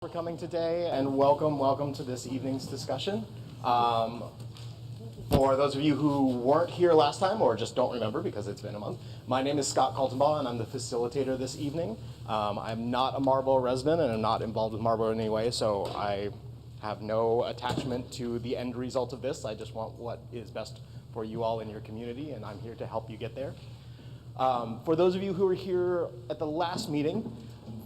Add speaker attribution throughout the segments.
Speaker 1: For coming today, and welcome to this evening's discussion. For those of you who weren't here last time or just don't remember because it's been a month, my name is Scott Kaltenbaugh and I'm the facilitator this evening. I'm not a Marlboro resident and I'm not involved with Marlboro in any way, so I have no attachment to the end result of this. I just want what is best for you all in your community, and I'm here to help you get there. For those of you who were here at the last meeting,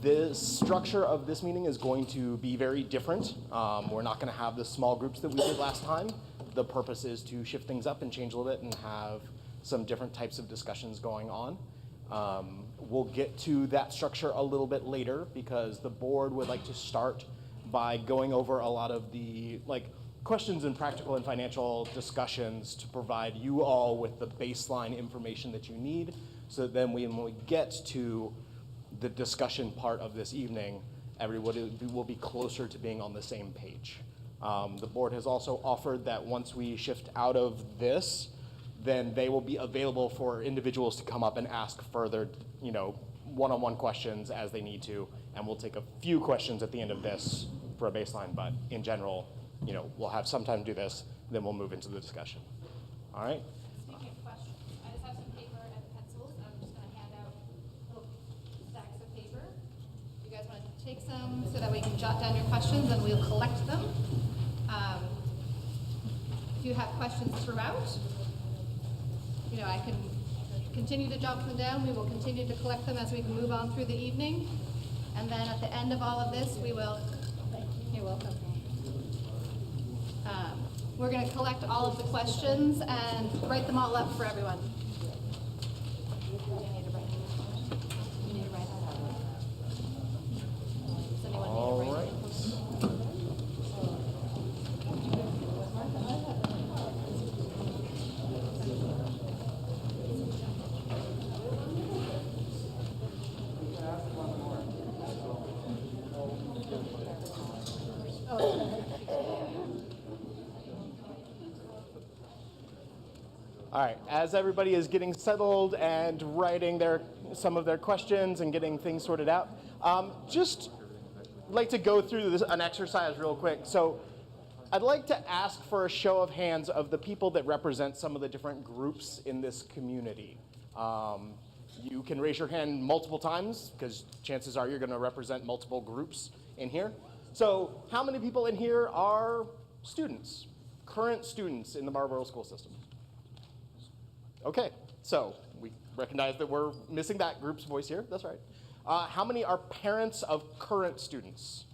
Speaker 1: the structure of this meeting is going to be very different. We're not going to have the small groups that we did last time. The purpose is to shift things up and change a little bit and have some different types of discussions going on. We'll get to that structure a little bit later because the board would like to start by going over a lot of the questions and practical and financial discussions to provide you all with the baseline information that you need, so that then when we get to the discussion part of this evening, everybody will be closer to being on the same page. The board has also offered that once we shift out of this, then they will be available for individuals to come up and ask further, one-on-one questions as they need to, and we'll take a few questions at the end of this for a baseline, but in general, we'll have some time to do this, then we'll move into the discussion. All right?
Speaker 2: Speaking of questions, I just have some paper and pencils. I'm just going to hand out little stacks of paper. You guys want to take some so that we can jot down your questions and we'll collect them. If you have questions throughout, I can continue to jot them down. We will continue to collect them as we move on through the evening. And then at the end of all of this, we will, you're welcome. We're going to collect all of the questions and write them all up for everyone. You need to write that out. Does anyone need to write it?
Speaker 1: All right, as everybody is getting settled and writing some of their questions and getting things sorted out, just like to go through an exercise real quick. So I'd like to ask for a show of hands of the people that represent some of the different groups in this community. You can raise your hand multiple times because chances are you're going to represent multiple groups in here. So how many people in here are students, current students in the Marlboro school system? Okay, so we recognize that we're missing that group's voice here. That's right. How many are parents of current students?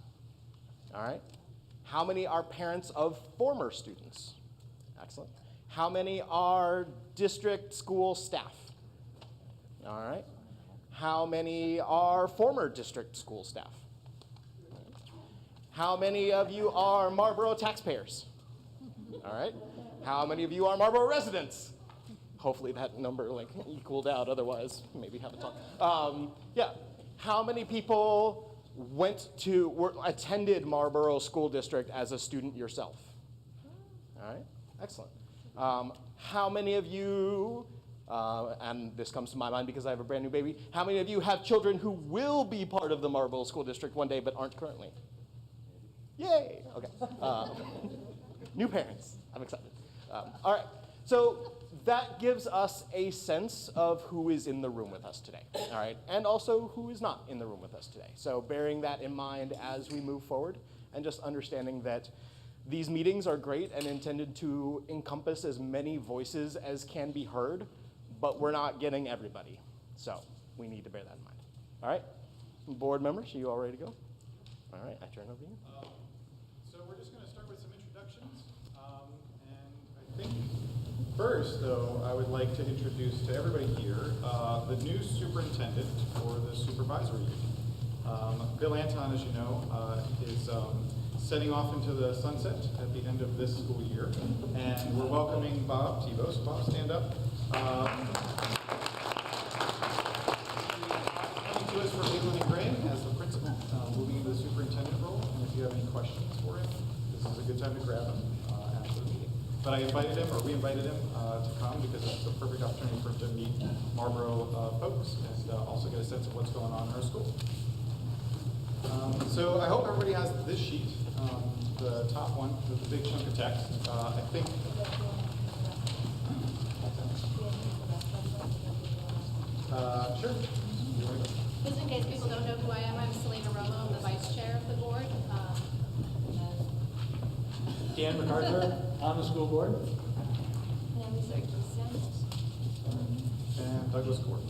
Speaker 1: All right. How many are parents of former students? Excellent. How many are district school staff? All right. How many are former district school staff? How many of you are Marlboro taxpayers? All right. How many of you are Marlboro residents? Hopefully that number equaled out, otherwise maybe have a talk. Yeah, how many people attended Marlboro School District as a student yourself? All right, excellent. How many of you, and this comes to my mind because I have a brand new baby, how many of you have children who will be part of the Marlboro School District one day but aren't currently? Yay, okay. New parents, I'm excited. All right, so that gives us a sense of who is in the room with us today, all right? And also who is not in the room with us today. So bearing that in mind as we move forward and just understanding that these meetings are great and intended to encompass as many voices as can be heard, but we're not getting everybody. So we need to bear that in mind. All right? Board members, are you all ready to go? All right, I turn over to you.
Speaker 3: So we're just going to start with some introductions. And I think first, though, I would like to introduce to everybody here the new superintendent for the supervisory unit. Bill Anton, as you know, is setting off into the sunset at the end of this school year. And we're welcoming Bob Tebow. So Bob, stand up. Coming to us from Leland and Graham as the principal, moving into the superintendent role. And if you have any questions for him, this is a good time to grab him after the meeting. But I invited him, or we invited him to come because it's a perfect opportunity for him to meet Marlboro folks and also get a sense of what's going on in our school. So I hope everybody has this sheet, the top one with the big chunk of text. I think. Sure.
Speaker 2: Just in case people don't know who I am, I'm Selena Romo, I'm the vice chair of the board.
Speaker 4: Dan MacArthur on the school board.
Speaker 3: And Douglas Gordon.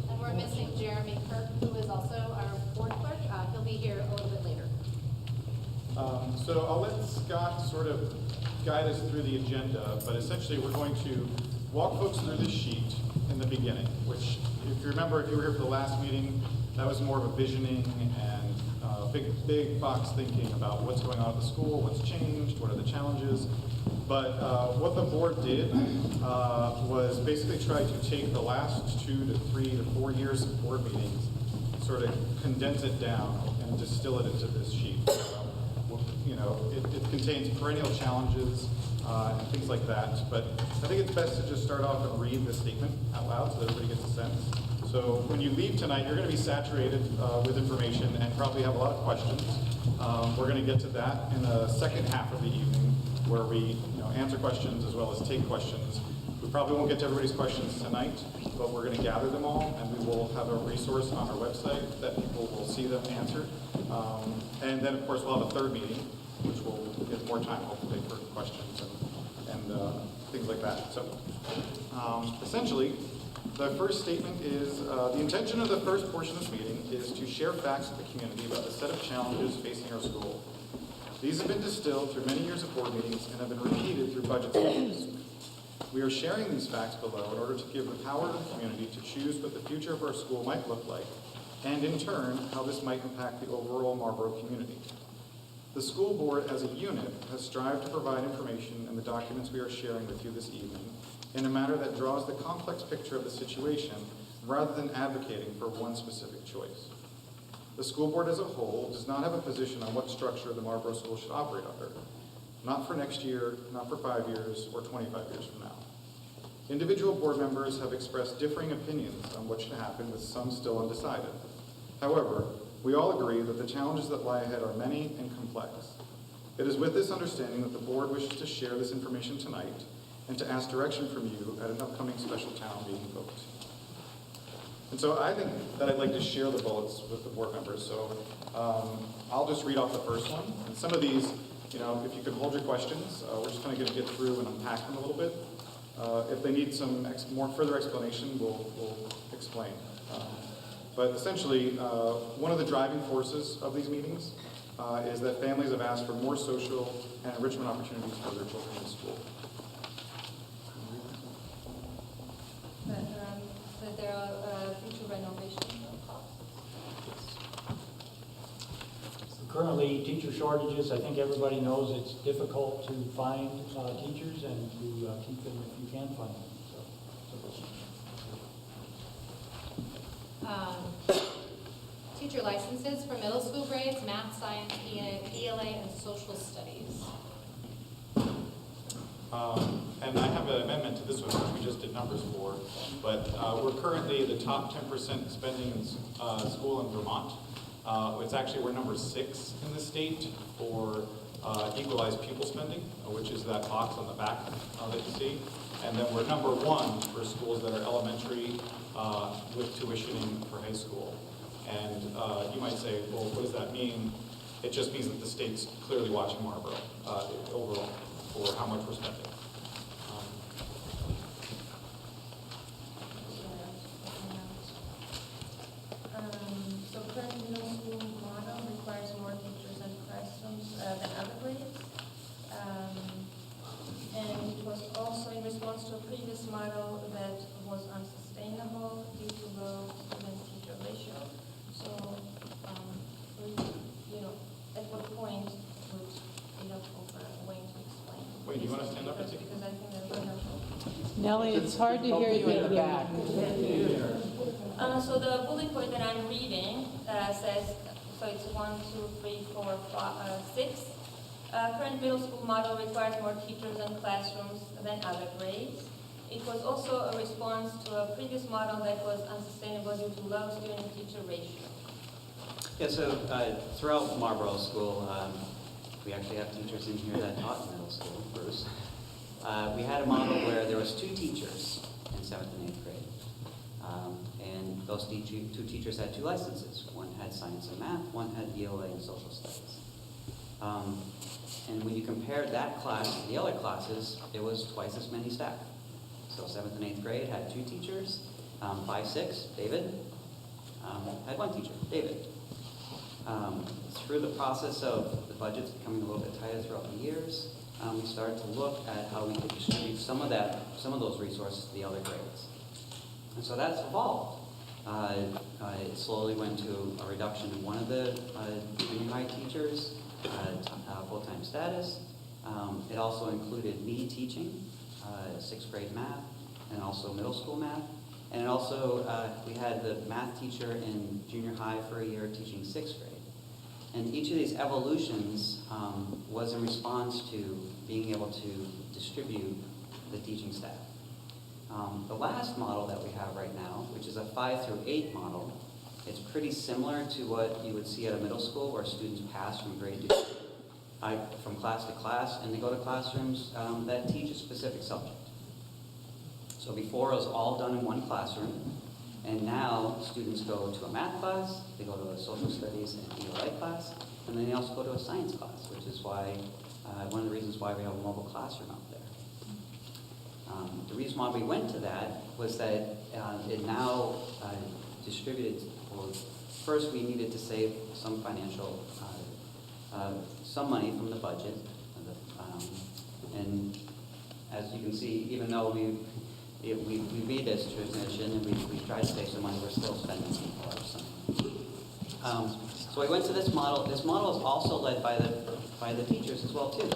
Speaker 2: And we're missing Jeremy Kirk, who is also our board clerk. He'll be here a little bit later.
Speaker 3: So I'll let Scott sort of guide us through the agenda, but essentially we're going to walk folks through this sheet in the beginning, which, if you remember, if you were here for the last meeting, that was more of a visioning and big box thinking about what's going on at the school, what's changed, what are the challenges. But what the board did was basically try to take the last 2 to 3 to 4 years of board meetings, sort of condense it down and distill it into this sheet. You know, it contains perennial challenges and things like that. But I think it's best to just start off and read the statement out loud so that everybody gets a sense. So when you leave tonight, you're going to be saturated with information and probably have a lot of questions. We're going to get to that in the second half of the evening, where we answer questions as well as take questions. We probably won't get to everybody's questions tonight, but we're going to gather them all, and we will have a resource on our website that people will see them answered. And then, of course, we'll have a third meeting, which will give more time, hopefully, for questions and things like that. So, essentially, the first statement is, the intention of the first portion of this meeting is to share facts with the community about the set of challenges facing our school. These have been distilled through many years of board meetings and have been repeated through budget sessions. We are sharing these facts below in order to give the power to the community to choose what the future of our school might look like, and in turn, how this might impact the overall Marlboro community. The school board as a unit has strived to provide information in the documents we are sharing with you this evening in a manner that draws the complex picture of the situation rather than advocating for one specific choice. The school board as a whole does not have a position on what structure the Marlboro School should operate under. Not for next year, not for 5 years, or 25 years from now. Individual board members have expressed differing opinions on what should happen, with some still undecided. However, we all agree that the challenges that lie ahead are many and complex. It is with this understanding that the board wishes to share this information tonight and to ask direction from you at an upcoming special town meeting vote. And so I think that I'd like to share the bullets with the board members. So I'll just read off the first one. And some of these, if you could hold your questions, we're just kind of going to get through and unpack them a little bit. If they need some more further explanation, we'll explain. But essentially, one of the driving forces of these meetings is that families have asked for more social and enrichment opportunities for their children in school.
Speaker 5: But there are future renovation costs.
Speaker 4: Currently, teacher shortages. I think everybody knows it's difficult to find teachers and to keep them if you can find them.
Speaker 2: Teacher licenses for middle school grades, math, science, ELA, and social studies.
Speaker 3: And I have an amendment to this one, which we just did numbers for, but we're currently the top 10% spending in school in Vermont. It's actually, we're number 6 in the state for equalized pupil spending, which is that box on the back that you see. And then we're number 1 for schools that are elementary with tuitioning for high school. And you might say, well, what does that mean? It just means that the state's clearly watching Marlboro overall for how much we're spending.
Speaker 5: So current middle school model requires more teachers and classrooms than other grades. And it was also in response to a previous model that was unsustainable due to low student-teacher ratio. So, at what point would
Speaker 6: Nellie, it's hard to hear you in the back.
Speaker 5: So the bullet point that I'm reading says, so it's 1, 2, 3, 4, 5, 6. Current middle school model requires more teachers and classrooms than other grades. It was also a response to a previous model that was unsustainable due to low student-teacher ratio.
Speaker 7: Yeah, so throughout Marlboro School, we actually have teachers in here that taught in middle school, Bruce. We had a model where there was 2 teachers in 7th and 8th grade. And those two teachers had 2 licenses. One had science and math, one had ELA and social studies. And when you compared that class to the other classes, it was twice as many staff. So 7th and 8th grade had 2 teachers. 5, 6, David, had 1 teacher, David. Through the process of the budgets becoming a little bit tighter throughout the years, we started to look at how we could distribute some of those resources to the other grades. And so that's evolved. It slowly went to a reduction in one of the junior high teachers, full-time status. It also included me teaching 6th grade math and also middle school math. And also we had the math teacher in junior high for a year teaching 6th grade. And each of these evolutions was in response to being able to distribute the teaching staff. The last model that we have right now, which is a 5 through 8 model, it's pretty similar to what you would see at a middle school where students pass from grade to grade, from class to class, and they go to classrooms that teach a specific subject. So before it was all done in one classroom, and now students go to a math class, they go to a social studies and ELA class, and then they also go to a science class, which is why one of the reasons why we have a mobile classroom out there. The reason why we went to that was that it now distributed, well, first we needed to save some financial, some money from the budget. And as you can see, even though we made this transition and we tried to save some money, we're still spending some money. So we went to this model. This model is also led by the teachers as well too.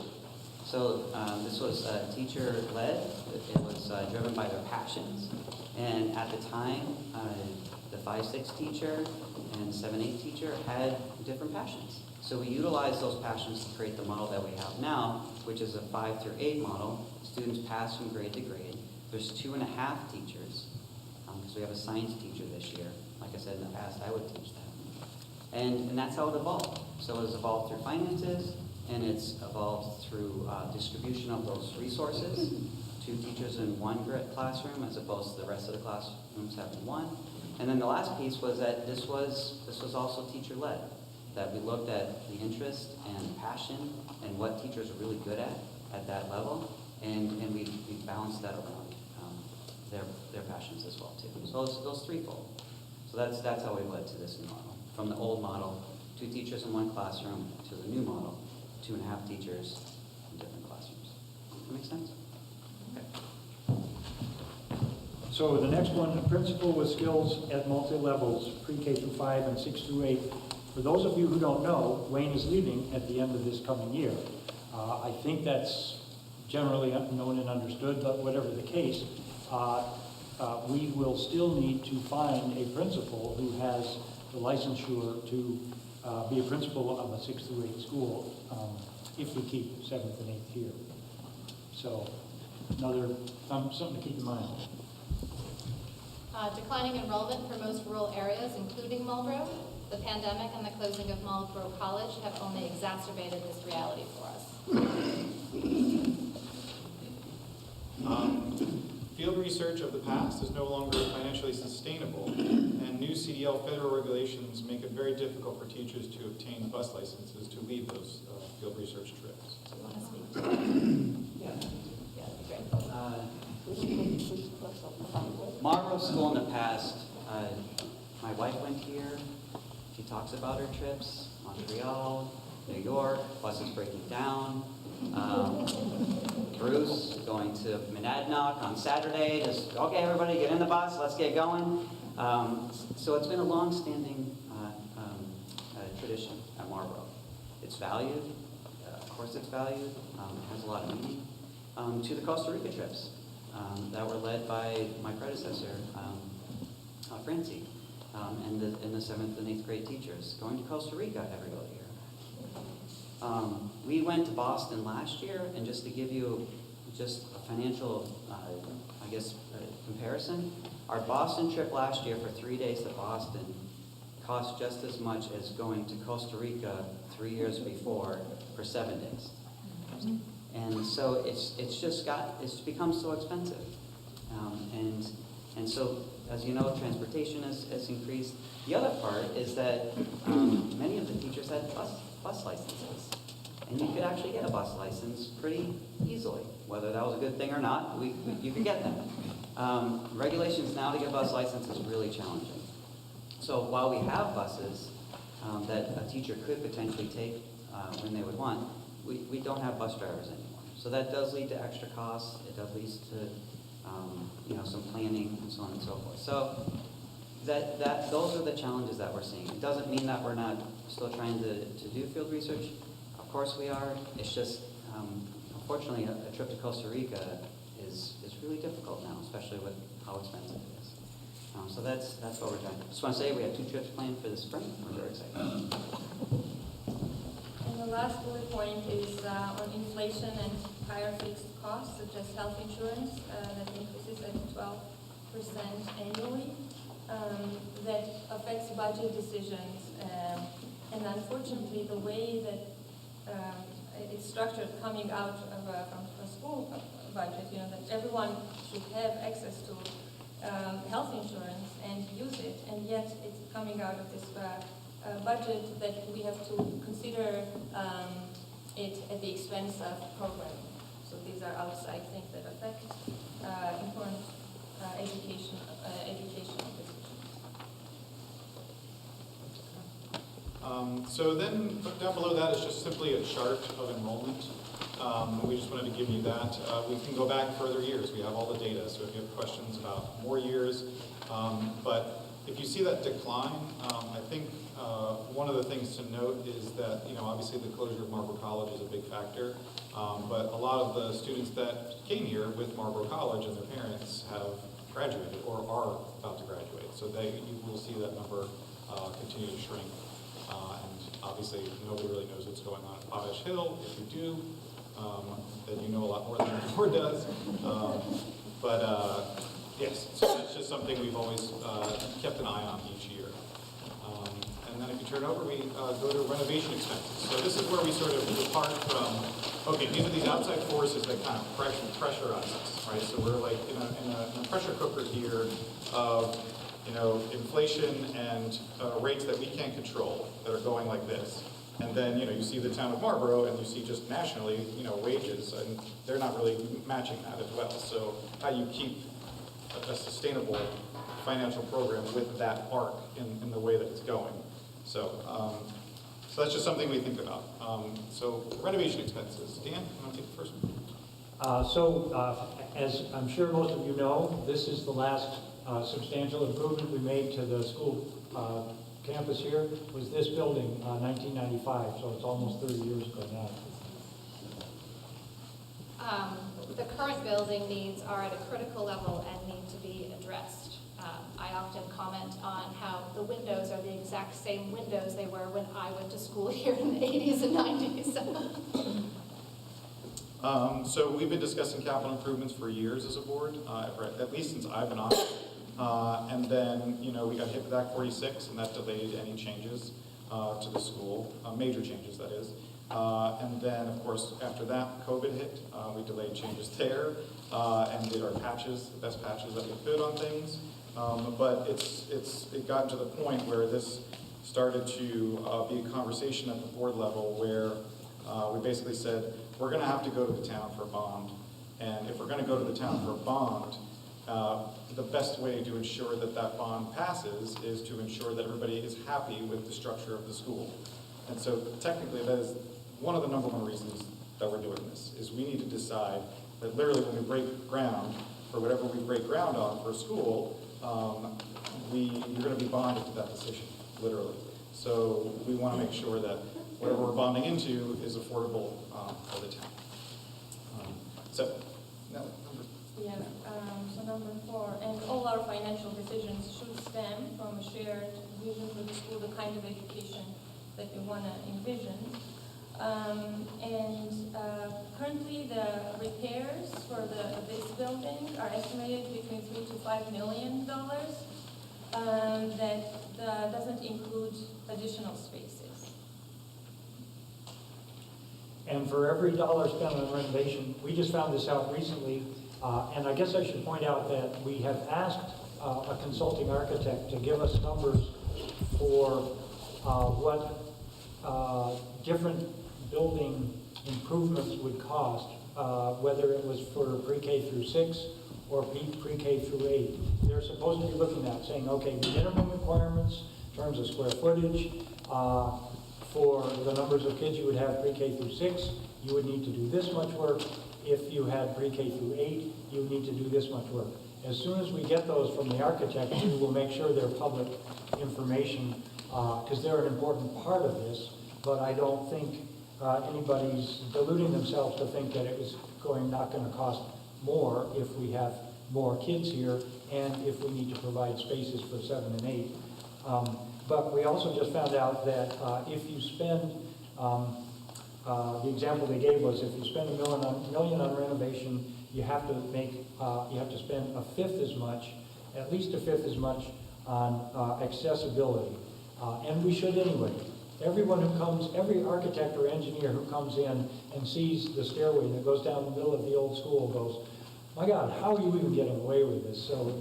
Speaker 7: So this was teacher-led. It was driven by their passions. And at the time, the 5-6 teacher and 7-8 teacher had different passions. So we utilized those passions to create the model that we have now, which is a 5 through 8 model. Students pass from grade to grade. There's 2.5 teachers, because we have a science teacher this year. Like I said in the past, I would teach that. And that's how it evolved. So it has evolved through finances, and it's evolved through distribution of those resources. 2 teachers in one classroom as opposed to the rest of the classrooms having 1. And then the last piece was that this was also teacher-led, that we looked at the interest and passion and what teachers are really good at that level, and we balanced that around their passions as well too. So those threefold. So that's how we led to this new model. From the old model, 2 teachers in one classroom, to the new model, 2.5 teachers in different classrooms. Does that make sense? Okay.
Speaker 4: So the next one, principal with skills at multi-levels, pre-K through 5 and 6 through 8. For those of you who don't know, Wayne is leaving at the end of this coming year. I think that's generally known and understood, but whatever the case, we will still need to find a principal who has the licensure to be a principal of a 6 through 8 school if we keep 7th and 8th here. So another something to keep in mind.
Speaker 2: Declining enrollment for most rural areas, including Marlboro. The pandemic and the closing of Marlboro College have only exacerbated this reality for us.
Speaker 3: Field research of the past is no longer financially sustainable, and new CDL federal regulations make it very difficult for teachers to obtain bus licenses to lead those field research trips.
Speaker 2: Do you want to speak to that?
Speaker 7: Yeah.
Speaker 2: Yeah, that'd be great.
Speaker 7: Marlboro School in the past, my wife went here. She talks about her trips, Montreal, New York, buses breaking down. Bruce going to Monadnock on Saturday, just, okay, everybody get in the bus, let's get going. So it's been a long-standing tradition at Marlboro. It's valued, of course it's valued, it has a lot of meaning. To the Costa Rica trips. that were led by my predecessor, Francie, and the 7th and 8th grade teachers, going to Costa Rica every other year. We went to Boston last year, and just to give you just a financial, comparison, our Boston trip last year for 3 days to Boston cost just as much as going to Costa Rica 3 years before for 7 days. And so it's become so expensive. And so, as you know, transportation has increased. The other part is that many of the teachers had bus licenses. And you could actually get a bus license pretty easily. Whether that was a good thing or not, you could get them. Regulations now to get a bus license is really challenging. So while we have buses that a teacher could potentially take when they would want, we don't have bus drivers anymore. So that does lead to extra costs. It does lead to some planning and so on and so forth. So those are the challenges that we're seeing. It doesn't mean that we're not still trying to do field research. Of course we are. It's just, unfortunately, a trip to Costa Rica is really difficult now, especially with how expensive it is. So that's what we're doing. Just want to say we have 2 trips planned for the spring. We're very excited.
Speaker 5: And the last bullet point is on inflation and higher fixed costs, such as health insurance, that increases at 12% annually. That affects budget decisions. And unfortunately, the way that it's structured coming out of from a school budget, that everyone should have access to health insurance and use it, and yet it's coming out of this budget that we have to consider it at the expense of programming. So these are outside things that affect important educational decisions.
Speaker 3: So then down below that is just simply a chart of enrollment. We just wanted to give you that. We can go back further years. We have all the data, so if you have questions about more years. But if you see that decline, I think one of the things to note is that, obviously the closure of Marlboro College is a big factor. But a lot of the students that came here with Marlboro College and their parents have graduated or are about to graduate. So you will see that number continue to shrink. And obviously, nobody really knows what's going on at Potash Hill. If you do, then you know a lot more than your board does. Yes, so that's just something we've always kept an eye on each year. And then if you turn over, we go to renovation expenses. So this is where we sort of depart from, okay, these are these outside forces that kind of pressurize us, right? So we're like in a pressure cooker here of inflation and rates that we can't control that are going like this. And then, you see the town of Marlboro and you see just nationally, wages, and they're not really matching that as well. So how do you keep a sustainable financial program with that arc in the way that it's going? So that's just something we think about. So renovation expenses. Dan, you want to take the first one?
Speaker 4: As I'm sure most of you know, this is the last substantial improvement we made to the school campus here, was this building, 1995, so it's almost 30 years ago now.
Speaker 2: The current building needs are at a critical level and need to be addressed. I often comment on how the windows are the exact same windows they were when I went to school here in the 80s and 90s.
Speaker 3: So we've been discussing capital improvements for years as a board, at least since I've been on it. And then, we got hit with Act 46, and that delayed any changes to the school, major changes, that is. And then, of course, after that, COVID hit. We delayed changes there and did our patches, the best patches that we could on things. But it got to the point where this started to be a conversation at the board level where we basically said, we're going to have to go to the town for a bond. And if we're going to go to the town for a bond, the best way to ensure that that bond passes is to ensure that everybody is happy with the structure of the school. And so technically that is one of the number one reasons that we're doing this, is we need to decide that literally when we break ground, or whatever we break ground on for a school, you're going to be bonded to that decision, literally. So we want to make sure that whatever we're bonding into is affordable for the town. So, no.
Speaker 5: We have number 4, and all our financial decisions should stem from a shared vision for the school, the kind of education that we want to envision. Currently the repairs for this building are estimated between $3 to $5 million. That doesn't include additional spaces.
Speaker 4: And for every dollar spent on renovation, we just found this out recently, and I guess I should point out that we have asked a consulting architect to give us numbers for what different building improvements would cost, whether it was for pre-K through 6 or pre-K through 8. They're supposed to be looking at saying, okay, minimum requirements in terms of square footage, for the numbers of kids you would have pre-K through 6, you would need to do this much work. If you had pre-K through 8, you would need to do this much work. As soon as we get those from the architect, we will make sure they're public information, because they're an important part of this, but I don't think anybody's deluding themselves to think that it was not going to cost more if we have more kids here and if we need to provide spaces for 7 and 8. But we also just found out that if you spend, the example they gave was if you spend $1 million on renovation, you have to spend at least a fifth as much on accessibility. And we should anyway. Everyone who comes, every architect or engineer who comes in and sees the stairway that goes down the middle of the old school goes, my God, how are you even getting away with this? So,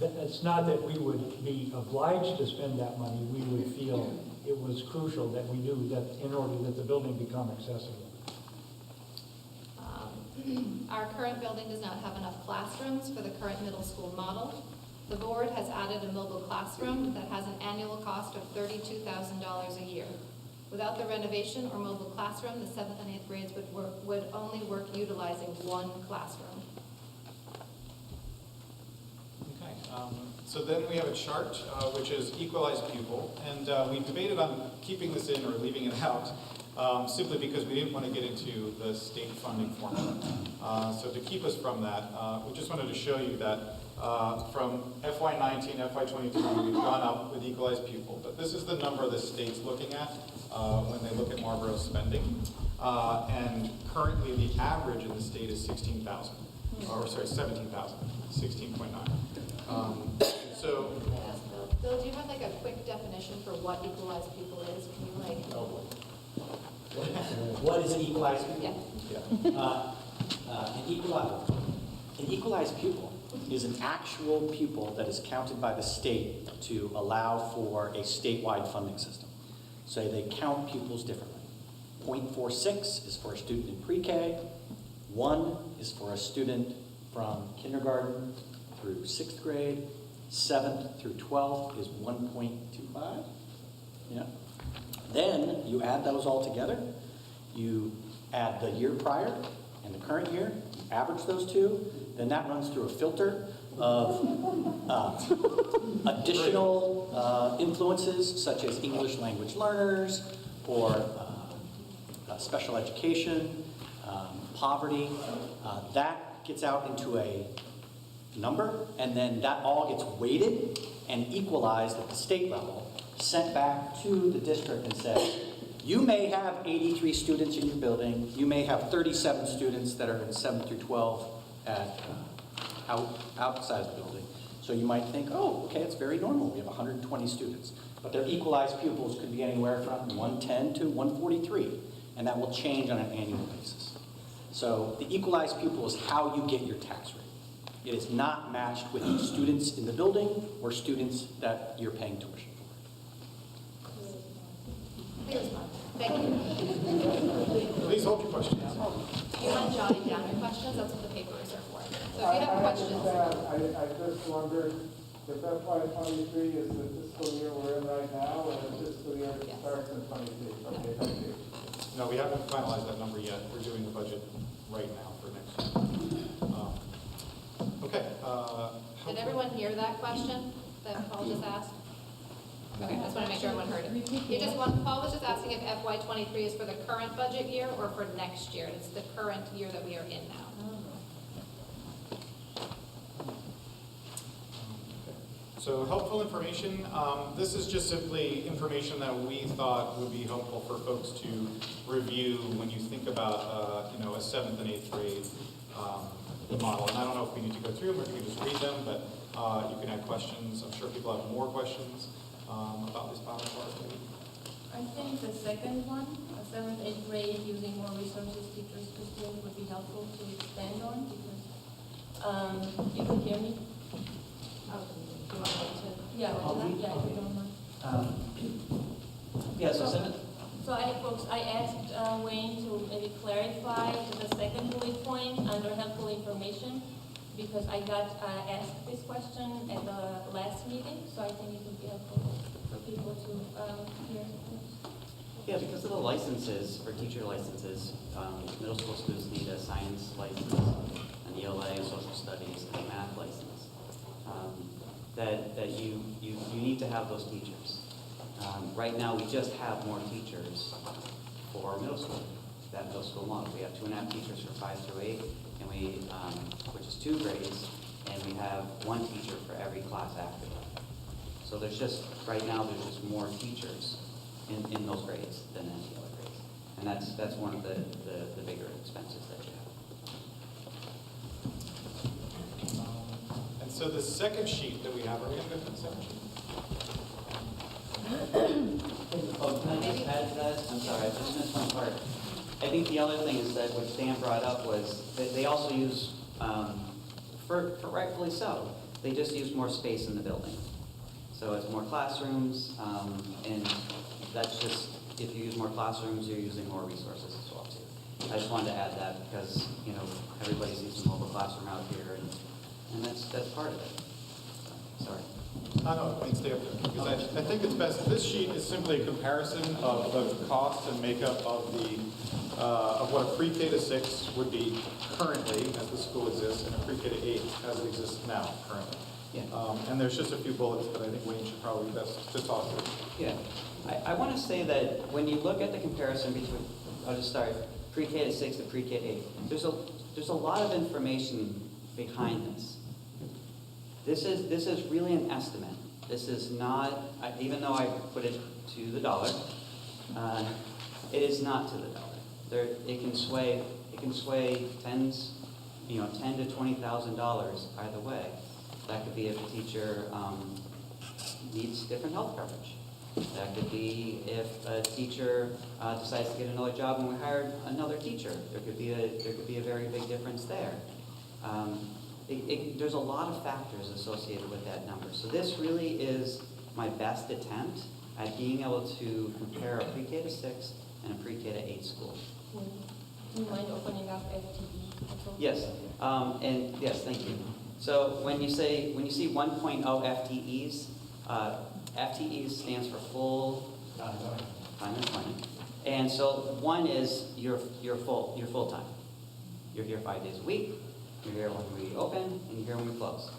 Speaker 4: it's not that we would be obliged to spend that money. We would feel it was crucial that we do that in order that the building become accessible.
Speaker 2: Our current building does not have enough classrooms for the current middle school model. The board has added a mobile classroom that has an annual cost of $32,000 a year. Without the renovation or mobile classroom, the 7th and 8th grades would only work utilizing one classroom.
Speaker 3: Okay, so then we have a chart which is equalized pupil, and we debated on keeping this in or leaving it out simply because we didn't want to get into the state funding formula. So to keep us from that, we just wanted to show you that from FY19, FY23, we've gone up with equalized pupil, but this is the number the state's looking at when they look at Marlboro's spending. And currently the average in the state is 16,000, or sorry, 17,000, 16.9. So,
Speaker 2: Bill, do you have like a quick definition for what equalized pupil is? Can you like?
Speaker 8: What is an equalized pupil?
Speaker 2: Yeah.
Speaker 8: An equalized pupil is an actual pupil that is counted by the state to allow for a statewide funding system. So they count pupils differently. 0.46 is for a student in pre-K. 1 is for a student from kindergarten through 6th grade. 7th through 12th is 1.25. Yeah. Then you add those all together. You add the year prior and the current year, you average those two, then that runs through a filter of additional influences such as English language learners or special education, poverty. That gets out into a number, and then that all gets weighted and equalized at the state level, sent back to the district and said, you may have 83 students in your building, you may have 37 students that are in 7 through 12 at outside the building. So you might think, oh, okay, it's very normal, we have 120 students. But their equalized pupils could be anywhere from 110 to 143, and that will change on an annual basis. So the equalized pupil is how you get your tax rate. It is not matched with students in the building or students that you're paying tuition for.
Speaker 2: Here's one. Thank you.
Speaker 3: please hold your questions.
Speaker 2: Do you mind jotting down your questions? That's what the papers are for. So if you have questions.
Speaker 9: I just wondered if FY23 is the fiscal year we're in right now, or the fiscal year that starts in 23? Okay, thank you.
Speaker 3: No, we haven't finalized that number yet. We're doing the budget right now for next year. Okay.
Speaker 2: Did everyone hear that question that Paul just asked? Okay, I just want to make sure everyone heard it. Paul was just asking if FY23 is for the current budget year or for next year. It's the current year that we are in now.
Speaker 3: So helpful information. This is just simply information that we thought would be helpful for folks to review when you think about, you know, a 7th and 8th grade model. And I don't know if we need to go through them or if you can just read them, but you can add questions. I'm sure people have more questions about this model.
Speaker 5: I think the second one, 7th, 8th grade, using more resources, teachers, students would be helpful to expand on because you can hear me. Yeah, yeah, if you don't mind.
Speaker 7: Yeah, so 7th.
Speaker 5: So I asked Wayne to maybe clarify the second bullet point under helpful information because I got asked this question at the last meeting, so I think it would be helpful for people to hear.
Speaker 7: Yeah, because of the licenses, for teacher licenses, middle school students need a science license, an ELA, a social studies, and a math license. That you need to have those teachers. Right now, we just have more teachers for middle school, that middle school model. We have 2.5 teachers for 5 through 8, and which is 2 grades, and we have 1 teacher for every class after that. So there's just, right now, there's just more teachers in those grades than in the other grades. And that's one of the bigger expenses that you have.
Speaker 3: And so the second sheet that we have, are we going to go to the second sheet?
Speaker 7: Oh, can I just add to that? I'm sorry, I just missed one part. I think the other thing is that what Dan brought up was that they also use, for rightfully so, they just use more space in the building. So it's more classrooms, and that's just, if you use more classrooms, you're using more resources as well too. I just wanted to add that because, you know, everybody sees the mobile classroom out here, and that's part of it. So, sorry.
Speaker 3: No, please stay up there, because I think it's best. This sheet is simply a comparison of the cost and makeup of of what a pre-K to 6 would be currently as the school exists, and a pre-K to 8 as it exists now currently.
Speaker 7: Yeah.
Speaker 3: And there's just a few bullets that I think Wayne should probably best to talk through.
Speaker 7: Yeah. I want to say that when you look at the comparison between, I'll just start, pre-K to 6 to pre-K to 8, there's a lot of information behind this. This is really an estimate. This is not, even though I put it to the dollar, it is not to the dollar. It can sway tens, you know, $10,000 to $20,000 either way. That could be if a teacher needs different health coverage. That could be if a teacher decides to get another job and we hired another teacher. There could be a very big difference there. There's a lot of factors associated with that number. So this really is my best attempt at being able to compare a pre-K to 6 and a pre-K to 8 school.
Speaker 5: Do you mind opening up FTE?
Speaker 7: Yes, and yes, thank you. So when you see 1.0 FTEs, FTEs stands for full time employment, and so 1 is your full time. You're here 5 days a week. You're here when we open, and you're here when we close.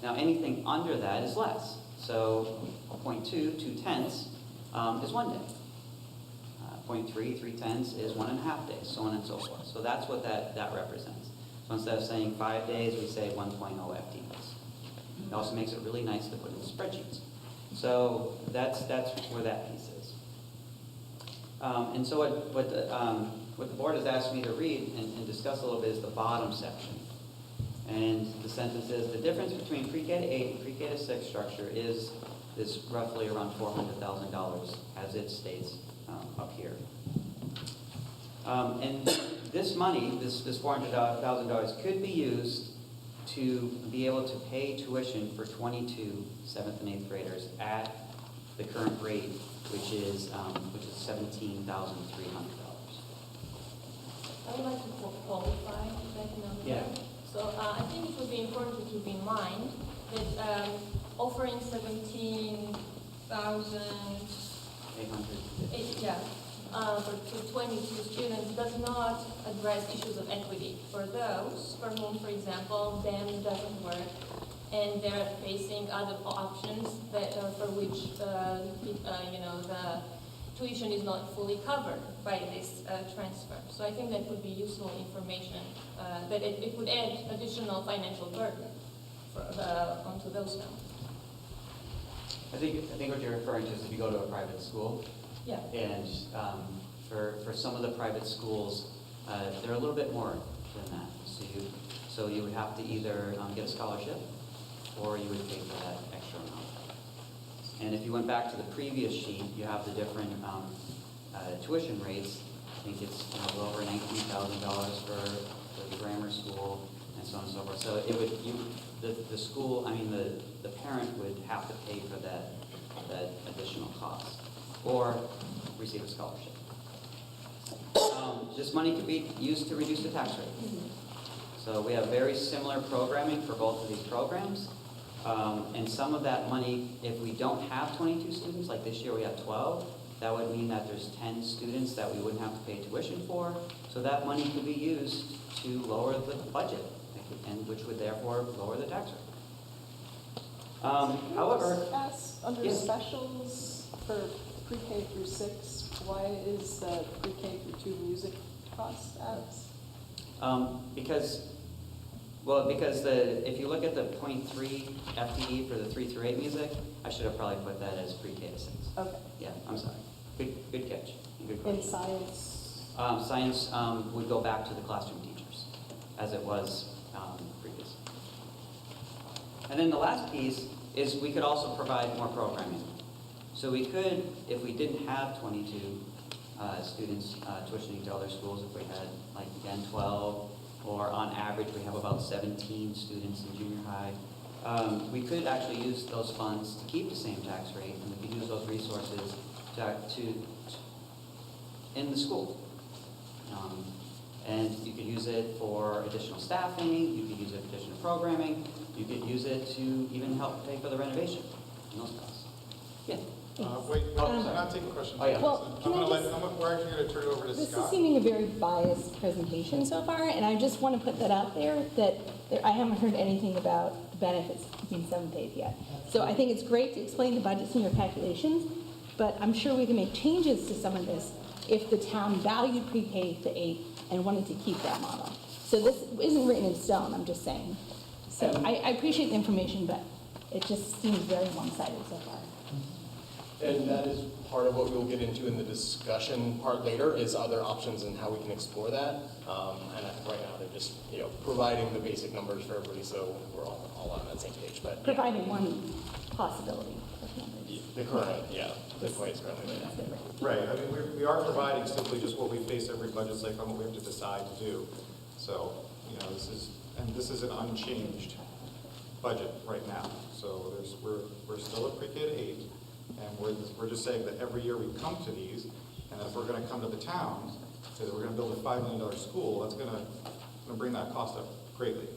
Speaker 7: Now anything under that is less. So 0.2, 2/10 is 1 day. 0.3, 3/10 is 1.5 days, so on and so forth. So that's what that represents. So instead of saying 5 days, we say 1.0 FTEs. It also makes it really nice to put in spreadsheets. So that's where that piece is. And so what the board has asked me to read and discuss a little bit is the bottom section. And the sentence is, the difference between pre-K to 8 and pre-K to 6 structure is roughly around $400,000 as it states up here. And this money, this $400,000 could be used to be able to pay tuition for 22 7th and 8th graders at the current rate, which is $17,300.
Speaker 5: I would like to qualify that number.
Speaker 7: Yeah.
Speaker 5: So I think it would be important to keep in mind that offering 17,000 for 22 students does not address issues of equity for those for whom, for example, DEM doesn't work and they're facing other options that for which the tuition is not fully covered by this transfer. So I think that would be useful information, that it would add additional financial burden onto those families.
Speaker 7: Yeah, I think that's a good point.
Speaker 5: And then the second bullet point, I think it would be important to keep in mind that offering 17,000 for 22 7th and 8th graders at the current rate, which is $17,300. And there are facing other options that for which
Speaker 7: I think what you're referring to is if you go to a private school,
Speaker 5: Yeah.
Speaker 7: and for some of the private schools, they're a little bit more than that. So you would have to either get a scholarship, or you would pay for that extra amount. And if you went back to the previous sheet, you have the different tuition rates. I think it's a little over $19,000 for the grammar school, and so on and so forth. So it would the school, I mean the parent would have to pay for that additional cost, or receive a scholarship. This money could be used to reduce the tax rate. So we have very similar programming for both of these programs. And some of that money, if we don't have 22 students, like this year we have 12, that would mean that there's 10 students that we wouldn't have to pay tuition for. So that money could be used to lower the budget, and which would therefore lower the tax rate. However,
Speaker 6: Ask under
Speaker 7: yes.
Speaker 6: specials for pre-K through 6, why is the pre-K through 2 music cost as?
Speaker 7: because if you look at the 0.3 FTE for the 3 through 8 music, I should have probably put that as pre-K to 6.
Speaker 6: Okay.
Speaker 7: Yeah, I'm sorry. Good catch. Good
Speaker 6: In
Speaker 7: question.
Speaker 6: science?
Speaker 7: Science would go back to the classroom teachers, as it was previously. And then the last piece is we could also provide more programming. So we could, if we didn't have 22 students tuitioning to other schools, if we had, like, again, 12, or on average we have about 17 students in junior high, we could actually use those funds to keep the same tax rate, and we could use those resources to in the school. And you could use it for additional staffing, you could use it for additional programming, you could use it to even help pay for the renovation and those costs. Yeah.
Speaker 3: Wait, I'm not taking questions.
Speaker 7: Oh, yeah.
Speaker 10: Well, can I just-
Speaker 3: We're actually going to turn it over to
Speaker 10: This is
Speaker 3: Scott.
Speaker 10: seeming a very biased presentation so far, and I just want to put that out there, that I haven't heard anything about the benefits between 7th and 8th yet. So I think it's great to explain the budgets and your calculations, but I'm sure we can make changes to some of this if the town valued pre-K to 8 and wanted to keep that model. So this isn't written in stone, I'm just saying. So I appreciate the information, but it just seems very one-sided so far.
Speaker 1: And that is part of what we'll get into in the discussion part later, is other options and how we can explore that. And I think right now they're just, providing the basic numbers for everybody so we're all on that same page. But yeah,
Speaker 10: Providing one possibility of numbers.
Speaker 1: the current, the way it's currently laid out.
Speaker 3: Right, I mean, we are providing simply just what we face every budget cycle and what we have to decide to do. So, this is an unchanged budget right now. So we're still at pre-K to 8, and we're just saying that every year we come to these, and if we're gonna come to the town, say that we're gonna build a $5 million school, that's gonna bring that cost up greatly.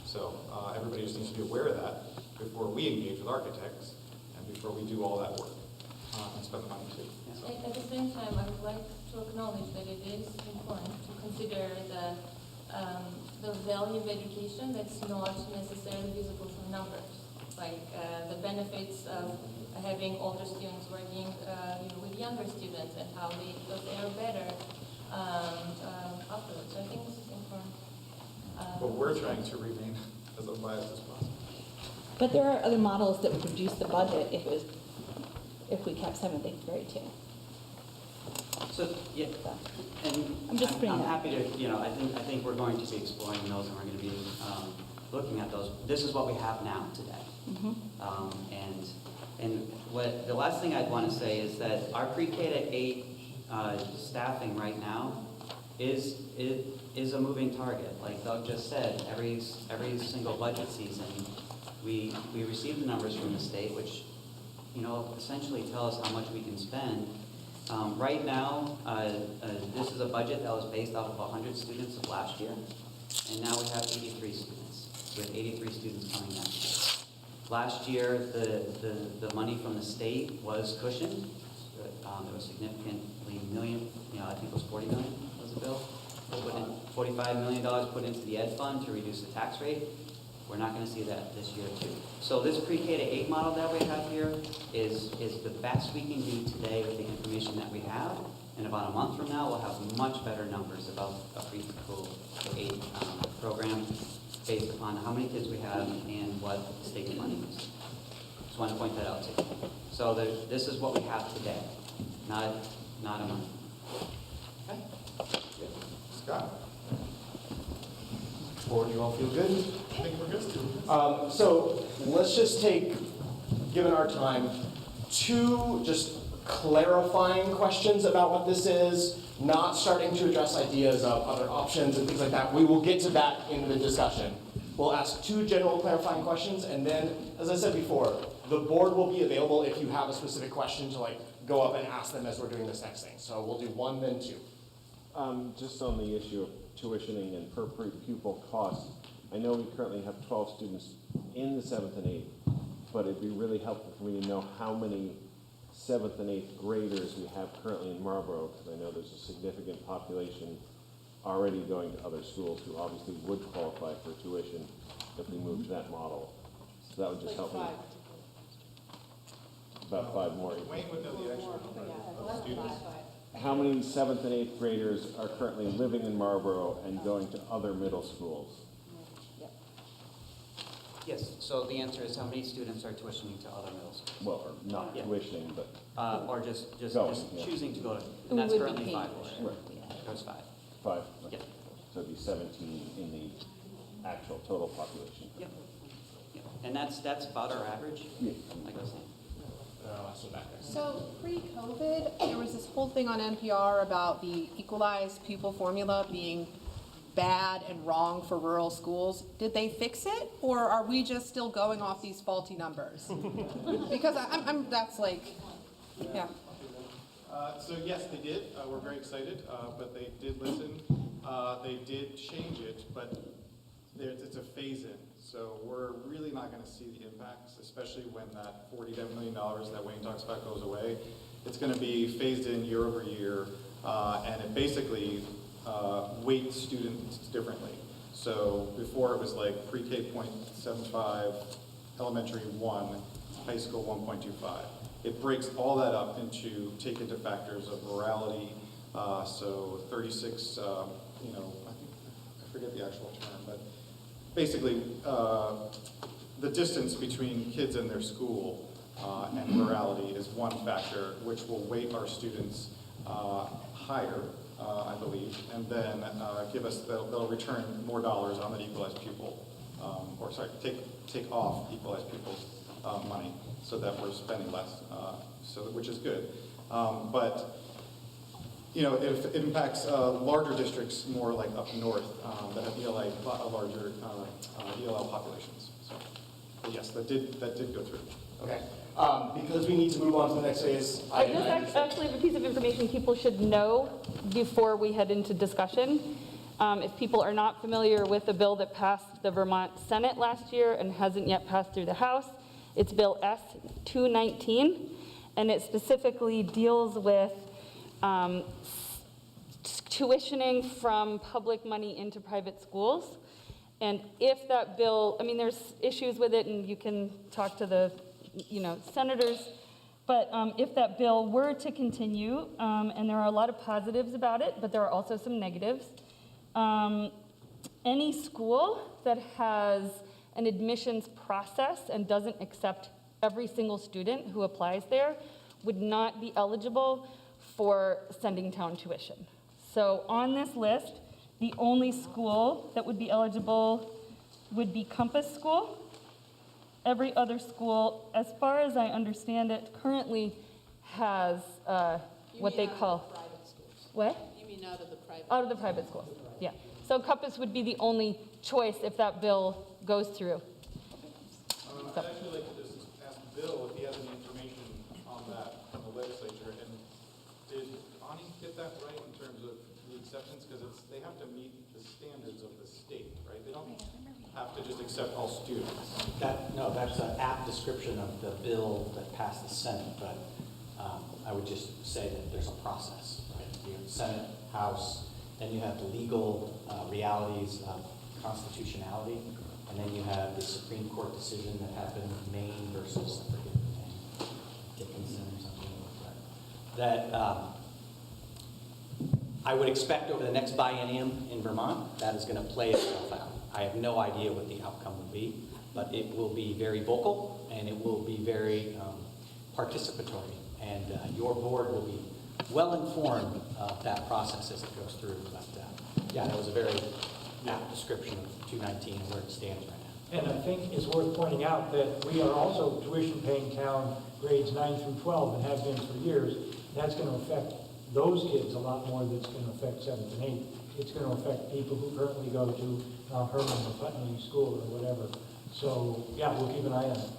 Speaker 3: So everybody just needs to be aware of that before we engage with architects and before we do all that work and spend the money too. So.
Speaker 5: At the same time, I would like to acknowledge that it is important to consider the value of education that's not necessarily visible from numbers, like the benefits of having older students working with younger students and how they are better afterwards. So I think this is important.
Speaker 3: But we're trying to remain as unbiased as possible.
Speaker 10: But there are other models that would reduce the budget if we kept 7th, 8th grade too.
Speaker 7: So, yeah, and
Speaker 10: I'm just bringing
Speaker 7: I'm
Speaker 10: that up.
Speaker 7: happy to, I think we're going to be exploring those, and we're going to be looking at those. This is what we have now today. And what the last thing I'd want to say is that our pre-K to 8 staffing right now is a moving target. Like Doug just said, every single budget season, we receive the numbers from the state, which essentially tell us how much we can spend. Right now, this is a budget that was based off of 100 students of last year, and now we have 83 students. We have 83 students coming next year. Last year, the money from the state was cushioned. There was significantly I think it was 40 million was the bill. $45 million put into the ed fund to reduce the tax rate. We're not going to see that this year too. So this pre-K to 8 model that we have here is the best we can do today with the information that we have. And about a month from now, we'll have much better numbers about a pre-K to 8 program based upon how many kids we have and what state money is. Just want to point that out to you. So this is what we have today, not a month. Okay?
Speaker 3: Scott?
Speaker 1: Board, you all feel good?
Speaker 3: I think we're good.
Speaker 1: So let's just take, given our time, 2 just clarifying questions about what this is, not starting to address ideas of other options and things like that. We will get to that in the discussion. We'll ask 2 general clarifying questions, and then, as I said before, the board will be available if you have a specific question to go up and ask them as we're doing this next thing. So we'll do 1, then 2.
Speaker 11: Just on the issue of tuitioning and per pupil costs, I know we currently have 12 students in the 7th and 8th, but it'd be really helpful for me to know how many 7th and 8th graders we have currently in Marlboro, because I know there's a significant population already going to other schools who obviously would qualify for tuition if we moved to that model. So that would just help me. About 5 more.
Speaker 3: Wayne would know the actual number of students.
Speaker 11: How many 7th and 8th graders are currently living in Marlboro and going to other middle schools?
Speaker 7: Yes, so the answer is how many students are tuitioning to other middle schools?
Speaker 11: Well, or not
Speaker 7: Yeah.
Speaker 11: tuitioning, but
Speaker 7: Or just
Speaker 11: Going, yeah.
Speaker 7: choosing to go to,
Speaker 10: Who
Speaker 7: and that's
Speaker 10: would be
Speaker 7: currently
Speaker 10: paying
Speaker 7: 5.
Speaker 10: for it?
Speaker 7: There's 5.
Speaker 11: 5.
Speaker 7: Yeah.
Speaker 11: So it'd be 17 in the actual total population.
Speaker 7: Yep. Yep. And that's about our average,
Speaker 11: Yeah.
Speaker 7: like I was saying.
Speaker 1: So back there.
Speaker 12: So pre-COVID, there was this whole thing on NPR about the equalized pupil formula being bad and wrong for rural schools. Did they fix it, or are we just still going off these faulty numbers? Because that's like, yeah.
Speaker 3: So yes, they did. We're very excited, but they did listen. They did change it, but it's a phase-in. So we're really not going to see the impacts, especially when that $47 million that Wayne talks about goes away. It's going to be phased in year over year, and it basically weights students differently. So before it was like pre-K 0.75, elementary 1, high school 1.25. It breaks all that up into, take into factors of morality, so 36, I forget the actual term, but basically the distance between kids and their school and morality is one factor which will weight our students higher, I believe, and then they'll return more dollars on that equalized pupil, take off equalized pupils money so that we're spending less, which is good. But if it impacts larger districts more like up north that have larger ELL populations. So, but yes, that did go through.
Speaker 1: Okay. Because we need to move on to the next phase.
Speaker 13: I just actually have a piece of information people should know before we head into discussion. If people are not familiar with the bill that passed the Vermont Senate last year and hasn't yet passed through the House, it's Bill S-219, and it specifically deals with tuitioning from public money into private schools. And if that bill, there's issues with it, and you can talk to the senators, but if that bill were to continue, and there are a lot of positives about it, but there are also some negatives, any school that has an admissions process and doesn't accept every single student who applies there would not be eligible for sending town tuition. So on this list, the only school that would be eligible would be Compass School. Every other school, as far as I understand it, currently has what they call
Speaker 6: Private schools.
Speaker 13: what?
Speaker 6: You mean out of the private?
Speaker 13: Out of the private schools, yeah. So Compass would be the only choice if that bill goes through.
Speaker 3: I'd actually like to just ask Bill if he has any information on that from the legislature. And did Bonnie get that right in terms of the acceptance? Because they have to meet the standards of the state, right? They don't have to just accept all students.
Speaker 8: That's an apt description of the bill that passed the Senate, but I would just say that there's a process, right? You have Senate, House, then you have the legal realities of constitutionality, and then you have the Supreme Court decision that happened in Maine versus, I forget the name, Dickinson or something like that. That I would expect over the next biennium in Vermont, that is going to play itself out. I have no idea what the outcome will be, but it will be very vocal, and it will be very participatory. And your board will be well informed of that process as it goes through. But yeah, that was a very apt description of 219 and where it stands right now.
Speaker 4: And I think it's worth pointing out that we are also tuition paying town grades 9 through 12 and have been for years. That's going to affect those kids a lot more than it's going to affect 7th and 8th. It's going to affect people who currently go to Herman or Putney School or whatever. So yeah, we'll keep an eye on it.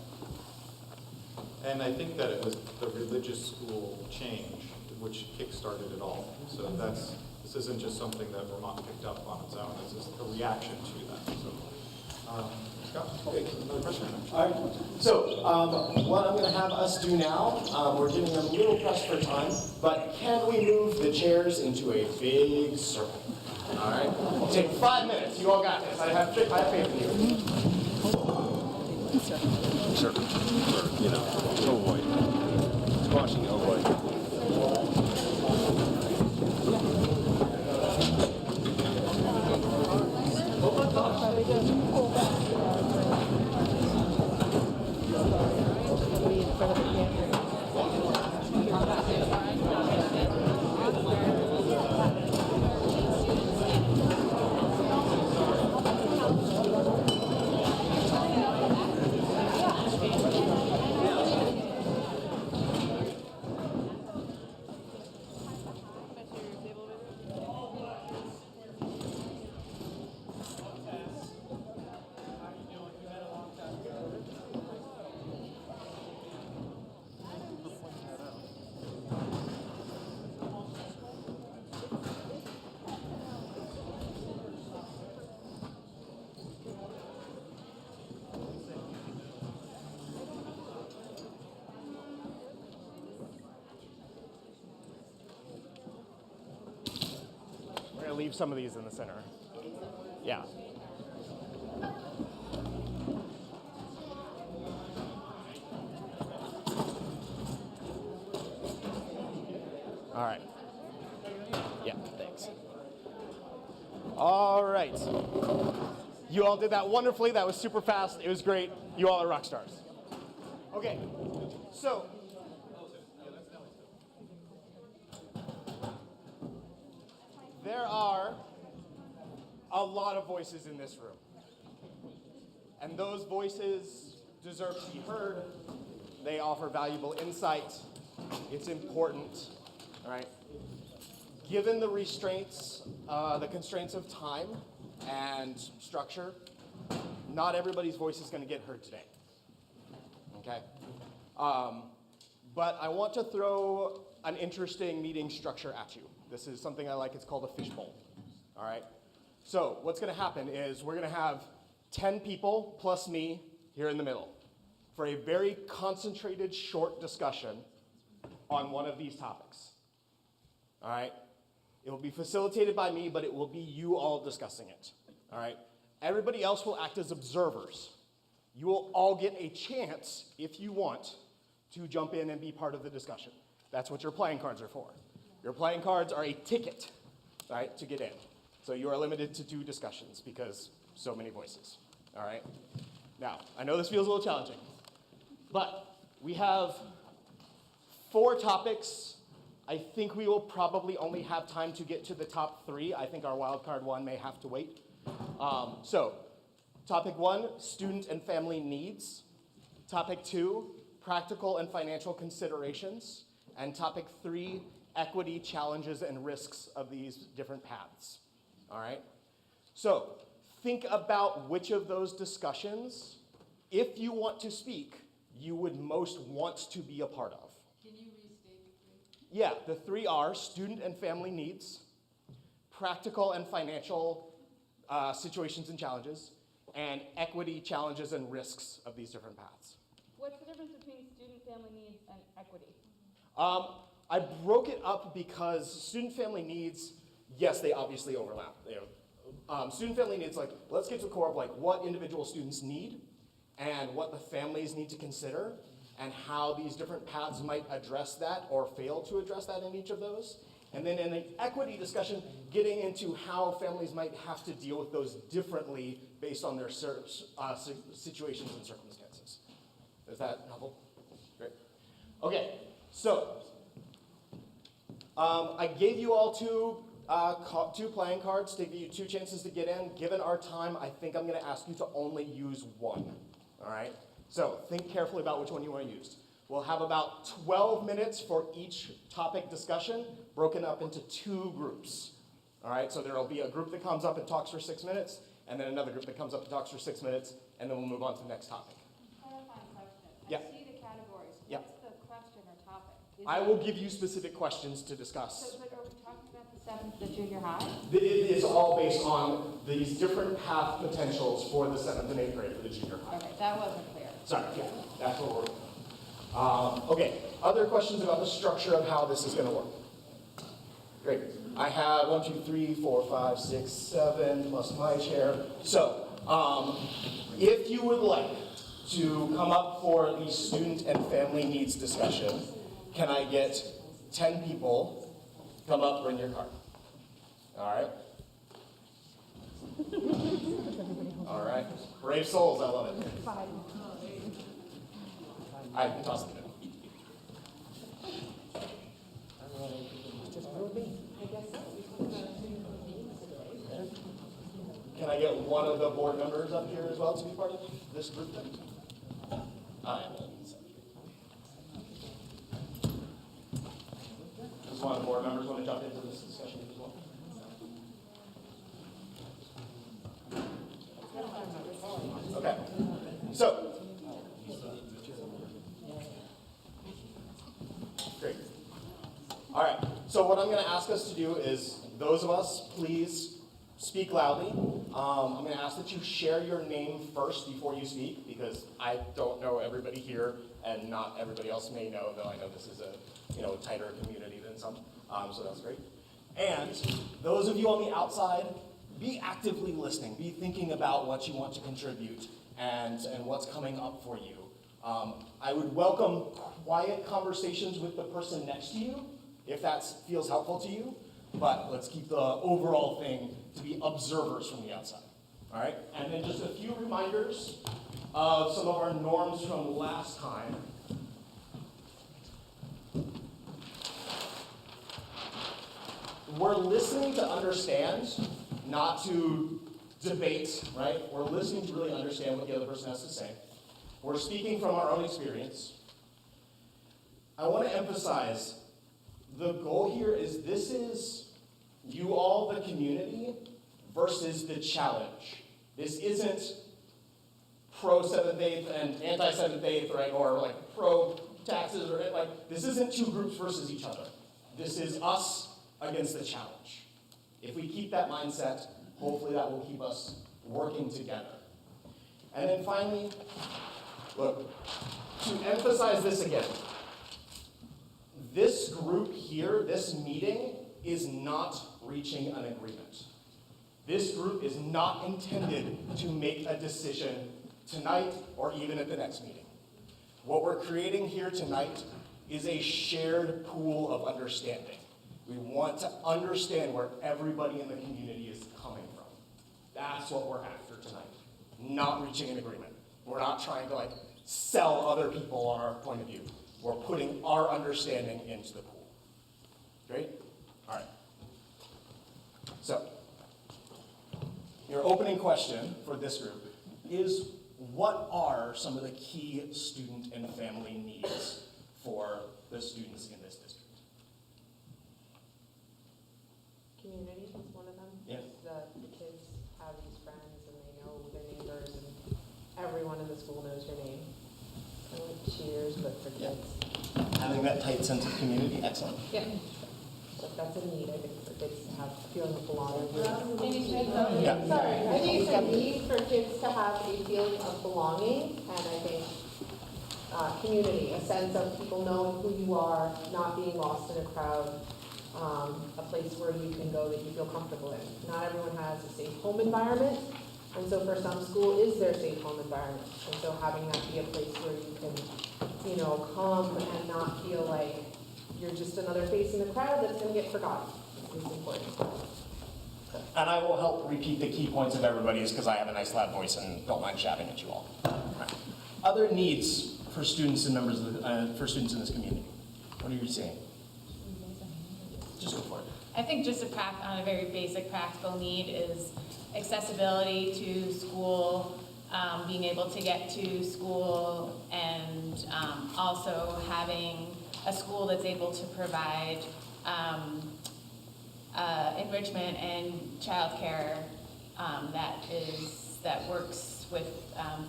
Speaker 3: And I think that it was the religious school change which kick-started it all. So this isn't just something that Vermont picked up on its own. This is a reaction to that. So, Scott, okay, another question?
Speaker 1: All right. So what I'm going to have us do now, we're getting a little pressed for time, but can we move the chairs into a big circle? All right. It'll take 5 minutes. You all got this. I have faith in you.
Speaker 11: Circle. You know, oh boy. Squashing, oh boy.
Speaker 1: We're going to leave some of these in the center. Yeah. All right. Yeah, thanks. All right. You all did that wonderfully. That was super fast. It was great. You all are rock stars. Okay, so there are a lot of voices in this room. And those voices deserve to be heard. They offer valuable insight. It's important, all right? Given the restraints, the constraints of time and structure, not everybody's voice is going to get heard today, okay? But I want to throw an interesting meeting structure at you. This is something I like. It's called a fishbowl, all right? So what's going to happen is we're going to have 10 people plus me here in the middle for a very concentrated, short discussion on one of these topics, all right? It will be facilitated by me, but it will be you all discussing it, all right? Everybody else will act as observers. You will all get a chance, if you want, to jump in and be part of the discussion. That's what your playing cards are for. Your playing cards are a ticket, right, to get in. So you are limited to 2 discussions because so many voices, all right? Now, I know this feels a little challenging, but we have 4 topics. I think we will probably only have time to get to the top 3. I think our wild card 1 may have to wait. So, topic 1, student and family needs. Topic 2, practical and financial considerations. And topic 3, equity, challenges, and risks of these different paths. All right? So, think about which of those discussions, if you want to speak, you would most want to be a part of. Yeah, the 3 are student and family needs, practical and financial situations and challenges, and equity, challenges, and risks of these different paths.
Speaker 13: What's the difference between student family needs and equity?
Speaker 1: I broke it up because student family needs, yes, they obviously overlap. Student family needs, like, let's get to the core of like what individual students need and what the families need to consider, and how these different paths might address that or fail to address that in each of those. And then in the equity discussion, getting into how families might have to deal with those differently based on their situations and circumstances. Is that helpful? Great. Okay, so I gave you all two playing cards to give you 2 chances to get in. Given our time, I think I'm going to ask you to only use one. All right? So think carefully about which one you want to use. We'll have about 12 minutes for each topic discussion, broken up into 2 groups. All right? So there will be a group that comes up and talks for 6 minutes, and then another group that comes up and talks for 6 minutes, and then we'll move on to the next topic.
Speaker 14: Clarifying question.
Speaker 1: Yeah.
Speaker 14: I see the categories.
Speaker 1: Yeah.
Speaker 14: What's the question or topic?
Speaker 1: I will give you specific questions to discuss.
Speaker 14: So, but are we talking about the 7th, the junior high?
Speaker 1: It is all based on these different path potentials for the 7th and 8th grade for the junior high.
Speaker 14: Okay, that wasn't clear.
Speaker 1: Sorry, yeah, that's what we're working on. Okay, other questions about the structure of how this is going to work? Great. I have 1, 2, 3, 4, 5, 6, 7 plus my chair. So, if you would like to come up for the student and family needs discussion, can I get 10 people come up, bring your card? All right. All right. Brave souls, I love it. I can toss it in. Can I get one of the board members up here as well to be part of this group then? Does one of the board members want to jump into this discussion as well? Okay. So, great. All right. So what I'm going to ask us to do is, those of us, please speak loudly. I'm going to ask that you share your name first before you speak, because I don't know everybody here, and not everybody else may know, though I know this is a tighter community than some. So that's great. And those of you on the outside, be actively listening. Be thinking about what you want to contribute and what's coming up for you. I would welcome quiet conversations with the person next to you, if that feels helpful to you. But let's keep the overall thing to be observers from the outside. All right? And then just a few reminders of some of our norms from last time. We're listening to understand, not to debate, right? We're listening to really understand what the other person has to say. We're speaking from our own experience. I want to emphasize the goal here is this is you all, the community, versus the challenge. This isn't pro 7th, 8th and anti 7th, 8th, right? Or like pro taxes, or like, this isn't 2 groups versus each other. This is us against the challenge. If we keep that mindset, hopefully that will keep us working together. And then finally, look, to emphasize this again, this group here, this meeting, is not reaching an agreement. This group is not intended to make a decision tonight or even at the next meeting. What we're creating here tonight is a shared pool of understanding. We want to understand where everybody in the community is coming from. That's what we're after tonight, not reaching an agreement. We're not trying to sell other people on our point of view. We're putting our understanding into the pool. Great? All right. So, your opening question for this group is, what are some of the key student and family needs for the students in this district?
Speaker 15: Community is one of them.
Speaker 1: Yeah.
Speaker 15: The kids have these friends and they know their neighbors and everyone in the school knows your name. Kind of like cheers, but for kids.
Speaker 1: Having that tight sense of community, excellent.
Speaker 15: Yeah. So that's a need, I think, for kids to have a feeling of belonging.
Speaker 1: Yeah.
Speaker 15: Sorry, I think it's a need for kids to have a feeling of belonging, and I think community, a sense of people knowing who you are, not being lost in a crowd, a place where you can go that you feel comfortable in. Not everyone has a safe home environment, and so for some school is their safe home environment. And so having that be a place where you can, come and not feel like you're just another face in the crowd that's going to get forgotten is important.
Speaker 1: And I will help repeat the key points of everybody's because I have a nice loud voice and don't mind shouting at you all. Right. Other needs for students and members of the, for students in this community? What are you saying? Just go for it.
Speaker 16: I think just on a very basic practical need is accessibility to school, being able to get to school, and also having a school that's able to provide enrichment and childcare that works with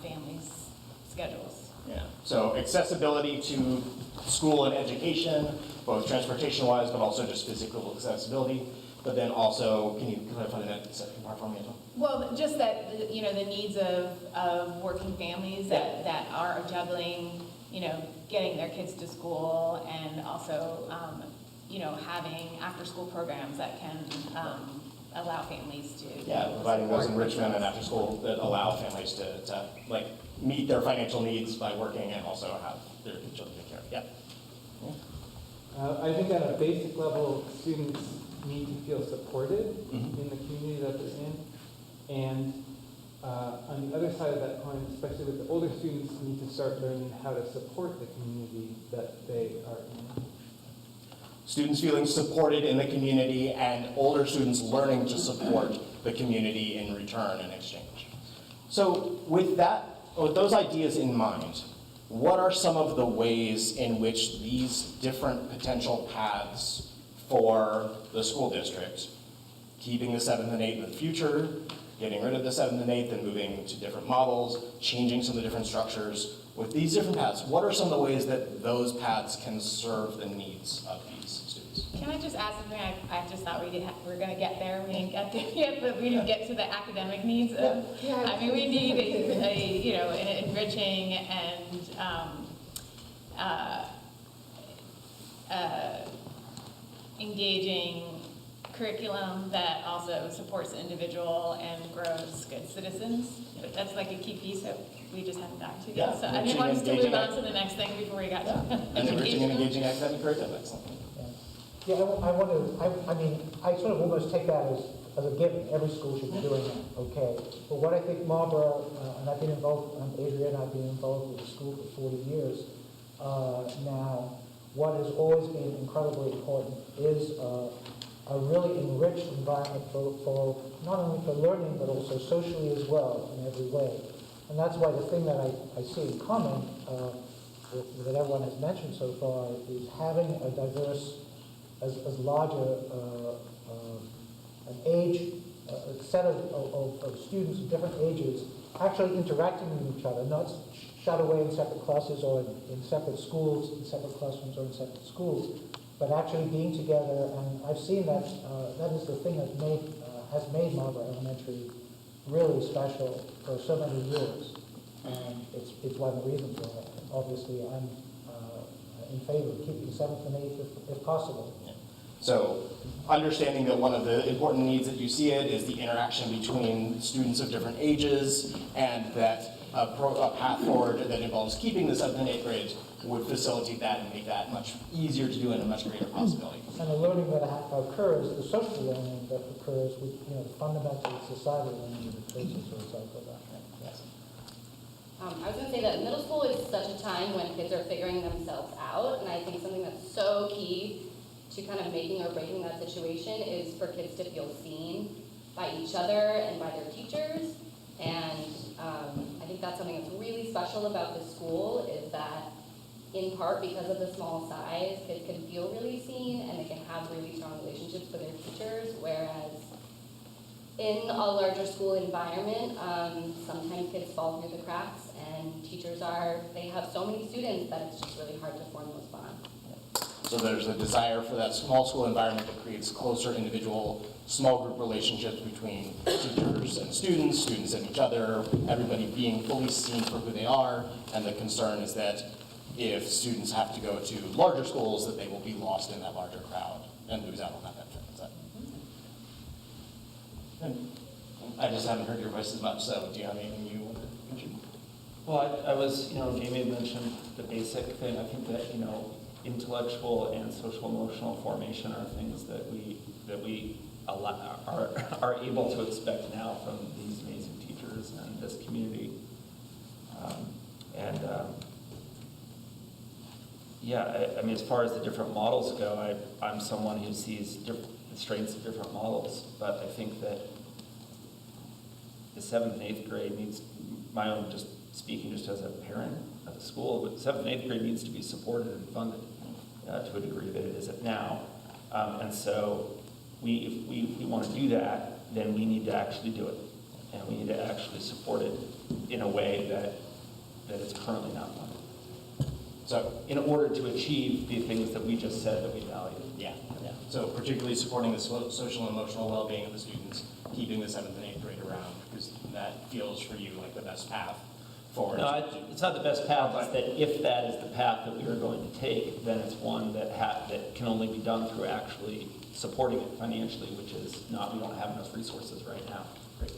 Speaker 16: families' schedules.
Speaker 1: Yeah. So accessibility to school and education, both transportation-wise, but also just physical accessibility. But then also, can you clarify that second part for me as well?
Speaker 16: Well, just that, you know, the needs of working families that are juggling, you know, getting their kids to school, and also, you know, having after-school programs that can allow families to
Speaker 1: providing those enrichment and after-school that allow families to like meet their financial needs by working and also have their children taken care of. Yeah.
Speaker 9: I think at a basic level, students need to feel supported in the community that they're in. And on the other side of that coin, especially with the older students, need to start learning how to support the community that they are in.
Speaker 1: Students feeling supported in the community and older students learning to support the community in return and exchange. So with those ideas in mind, what are some of the ways in which these different potential paths for the school district, keeping the 7th and 8th in the future, getting rid of the 7th and 8th and moving to different models, changing some of the different structures, with these different paths, what are some of the ways that those paths can serve the needs of these students?
Speaker 16: Can I just add something? I just thought we were going to get there. We didn't get there yet, but we didn't get to the academic needs. I mean, we need a you know, an enriching and engaging curriculum that also supports the individual and grows good citizens. But that's like a key piece that we just haven't gotten to yet. So I didn't want us to move on to the next thing before we got to
Speaker 1: And enriching and engaging academic curriculum. Excellent.
Speaker 17: Yeah, I mean, I sort of almost take that as a given. Every school should be doing that, okay. But what I think Marlboro, and I've been involved, Adrian, I've been involved with the school for 40 years now. What has always been incredibly important is a really enriched environment for not only for learning, but also socially as well in every way. And that's why the thing that I see in common that everyone has mentioned so far is having a diverse, as large an age, a set of students of different ages actually interacting with each other, not shut away in separate classes or in separate schools, in separate classrooms or in separate schools, but actually being together. And I've seen that that is the thing that has made Marlboro Elementary really special for so many years. And it's one of the reasons why, obviously, I'm in favor of keeping 7th and 8th if possible.
Speaker 1: Yeah. So understanding that one of the important needs that you see it is the interaction between students of different ages, and that a path forward that involves keeping the 7th and 8th grades would facilitate that and make that much easier to do and a much greater possibility.
Speaker 17: And the learning that occurs, the social learning that occurs with, you know, the fundamental societal learning that occurs as a result of that.
Speaker 1: Yes.
Speaker 18: I was going to say that middle school is such a time when kids are figuring themselves out, and I think something that's so key to kind of making or breaking that situation is for kids to feel seen by each other and by their teachers. And I think that's something that's really special about this school, is that in part because of the small size, kids can feel really seen and they can have really strong relationships with their teachers, whereas in a larger school environment, sometimes kids fall through the cracks, and teachers they have so many students that it's just really hard to form those bonds.
Speaker 1: So there's a desire for that small school environment that creates closer individual small group relationships between teachers and students and each other, everybody being fully seen for who they are, and the concern is that if students have to go to larger schools, that they will be lost in that larger crowd and lose out on that benefit. I just haven't heard your voice as much, so do you have anything you want to contribute?
Speaker 19: Well, I was, Jamie had mentioned the basic thing. I think that, intellectual and social emotional formation are things that we are able to expect now from these amazing teachers and this community. Yeah, I mean, as far as the different models go, I'm someone who sees the strengths of different models, but I think that the 7th and 8th grade needs, my own just speaking just as a parent at the school, but 7th and 8th grade needs to be supported and funded to a degree that it isn't now. And so if we want to do that, then we need to actually do it. And we need to actually support it in a way that it's currently not funded. So in order to achieve the things that we just said that we value.
Speaker 1: Yeah. So particularly supporting the social and emotional well-being of the students, keeping the 7th and 8th grade around, because that feels for you like the best path forward.
Speaker 19: No, it's not the best path. It's that if that is the path that we are going to take, then it's one that can only be done through actually supporting it financially, which is not, we don't have enough resources right now. Great.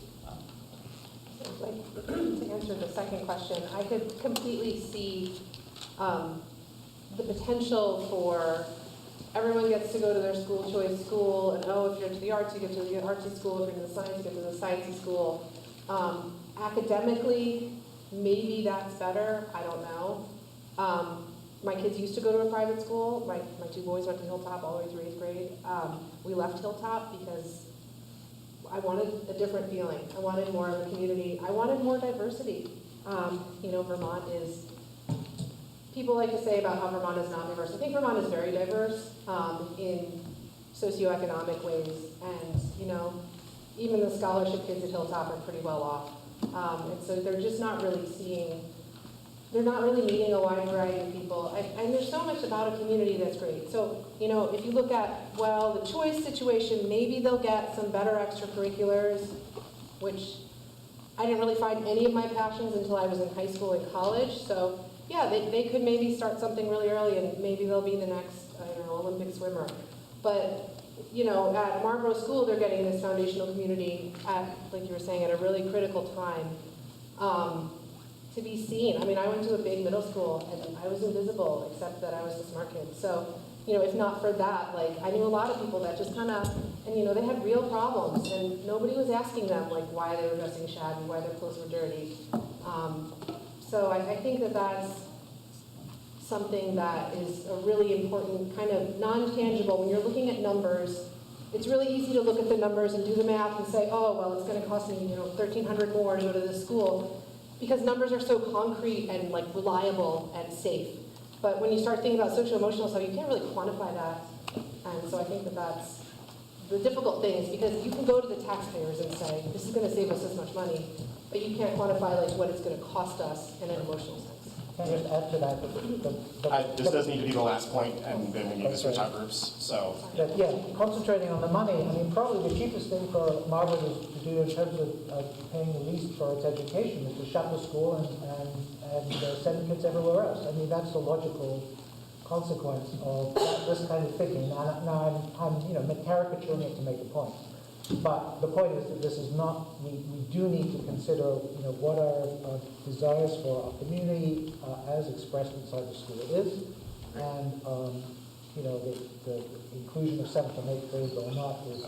Speaker 15: Like, to answer the second question, I could completely see the potential for everyone gets to go to their school choice school, and oh, if you're into the arts, you get to the artsy school, if you're into the science, you get to the sciencey school. Academically, maybe that's better, I don't know. My kids used to go to a private school. My 2 boys went to Hilltop all the way through 8th grade. We left Hilltop because I wanted a different feeling. I wanted more of a community. I wanted more diversity. Vermont is, people like to say about how Vermont is not diverse. I think Vermont is very diverse in socioeconomic ways. And, even the scholarship kids at Hilltop are pretty well off. And so they're just not really they're not really meeting a wide variety of people. And there's so much about a community that's great. So, if you look at, the choice situation, maybe they'll get some better extracurriculars, which I didn't really find any of my passions until I was in high school and college. So, yeah, they could maybe start something really early and maybe they'll be the next, Olympic swimmer. But, at Marlboro School, they're getting this foundational community at, like you were saying, at a really critical time. To be seen. I mean, I went to a big middle school and I was invisible except that I was the smart kid. So, if not for that, I knew a lot of people that just kind of, and they had real problems and nobody was asking them why they were dressing shabby, why their clothes were dirty. So I think that that's something that is a really important kind of non-tangible. When you're looking at numbers, it's really easy to look at the numbers and do the math and say, oh, well, it's going to cost me, $1,300 more to go to this school. Because numbers are so concrete and reliable and safe. But when you start thinking about social emotional stuff, you can't really quantify that. And so I think that that's the difficult thing, is because you can go to the taxpayers and say, this is going to save us this much money, but you can't quantify what it's going to cost us in an emotional sense.
Speaker 17: Can I just add to that?
Speaker 1: This does need to be the last point, and then we need to switch out groups. So,
Speaker 17: yeah, concentrating on the money. I mean, probably the cheapest thing for Marlboro to do in terms of paying the least for its education is to shut the school and send kids everywhere else. I mean, that's the logical consequence of this kind of thinking. Now I'm caricaturing it to make a point. But the point is that this is not, we do need to consider, what our desires for our community as expressed inside the school is. And, the inclusion of 7th and 8th grade or not is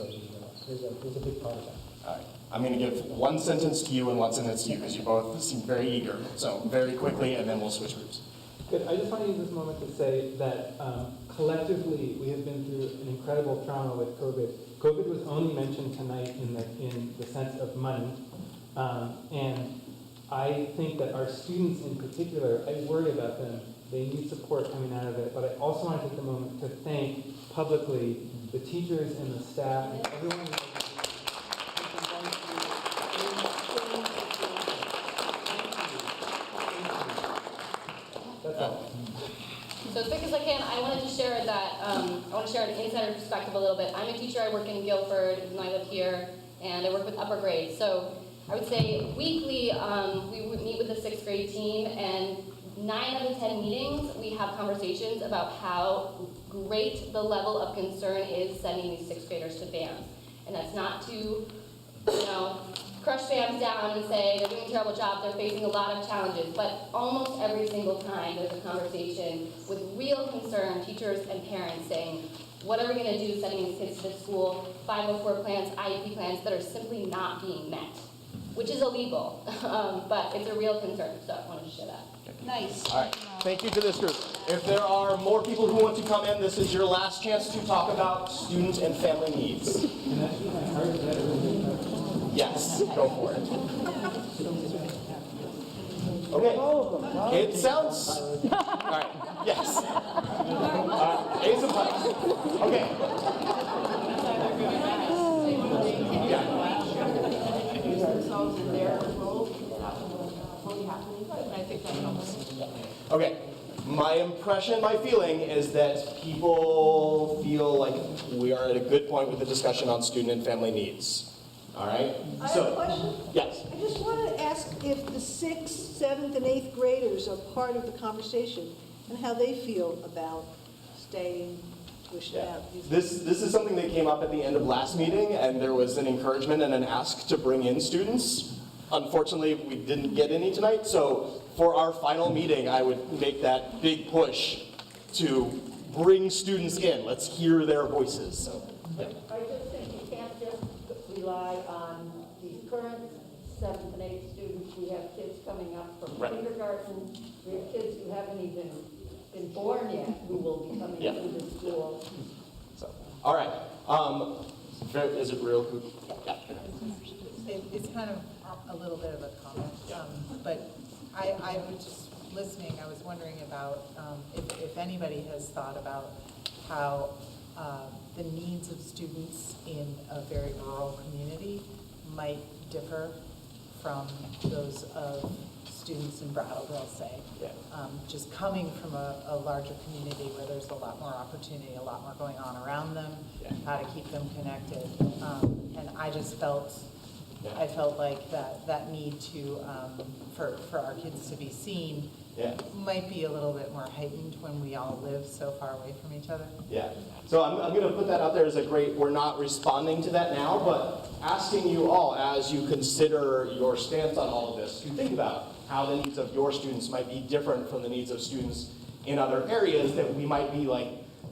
Speaker 17: a big part of that.
Speaker 1: all right. I'm going to give one sentence to you and one sentence to you, because you both seem very eager. So very quickly, and then we'll switch groups.
Speaker 9: Good. I just want to use this moment to say that collectively we have been through an incredible trauma with COVID. COVID was only mentioned tonight in the sense of money, and I think that our students in particular, I worry about them. They need support coming out of it, but I also want to take a moment to thank publicly the teachers and the staff and everyone who That's all.
Speaker 18: So as quick as I can, I wanted to share that, I want to share an insider perspective a little bit. I'm a teacher, I work in Guilford, and I live here, and I work with upper grades. So I would say weekly, we would meet with the 6th grade team, and 9 out of 10 meetings, we have conversations about how great the level of concern is sending these 6th graders to bands. And that's not to, crush bands down and say they're doing a terrible job, they're facing a lot of challenges, but almost every single time there's a conversation with real concern, teachers and parents saying, what are we going to do sending these kids to the school, 504 plans, IEP plans that are simply not being met. which is illegal, but it's a real concern, so I wanted to share that.
Speaker 2: Nice.
Speaker 1: All right, thank you to this group. If there are more people who want to come in, this is your last chance to talk about student and family needs. Yes, go for it. Okay, it sounds, all right, yes. Ace of Pipes. Okay.
Speaker 12: Themselves in their role without fully happening, and I think that helps.
Speaker 1: Okay, my impression, my feeling is that people feel like we are at a good point with the discussion on student and family needs. All right?
Speaker 20: I have a question.
Speaker 1: Yes.
Speaker 20: I just wanted to ask if the 6th, 7th, and 8th graders are part of the conversation and how they feel about staying, pushed out.
Speaker 1: This is something that came up at the end of last meeting, and there was an encouragement and an ask to bring in students. Unfortunately, we didn't get any tonight, so for our final meeting, I would make that big push to bring students in. Let's hear their voices. So, yeah.
Speaker 21: I just think you can't just rely on these current 7th and 8th students. We have kids coming up from kindergarten. We have kids who haven't even been born yet who will be coming through the school.
Speaker 1: So, all right. Is it real? Yeah.
Speaker 22: It's kind of a little bit of a comment, but I was just listening. I was wondering about if anybody has thought about how the needs of students in a very rural community might differ from those of students in Brattleboro, say. Just coming from a larger community where there's a lot more opportunity, a lot more going on around them, how to keep them connected. And I just felt, I felt like that need to, for our kids to be seen might be a little bit more heightened when we all live so far away from each other.
Speaker 1: Yeah. So I'm going to put that out there as a great, we're not responding to that now, but asking you all as you consider your stance on all of this, to think about how the needs of your students might be different from the needs of students in other areas that we might be like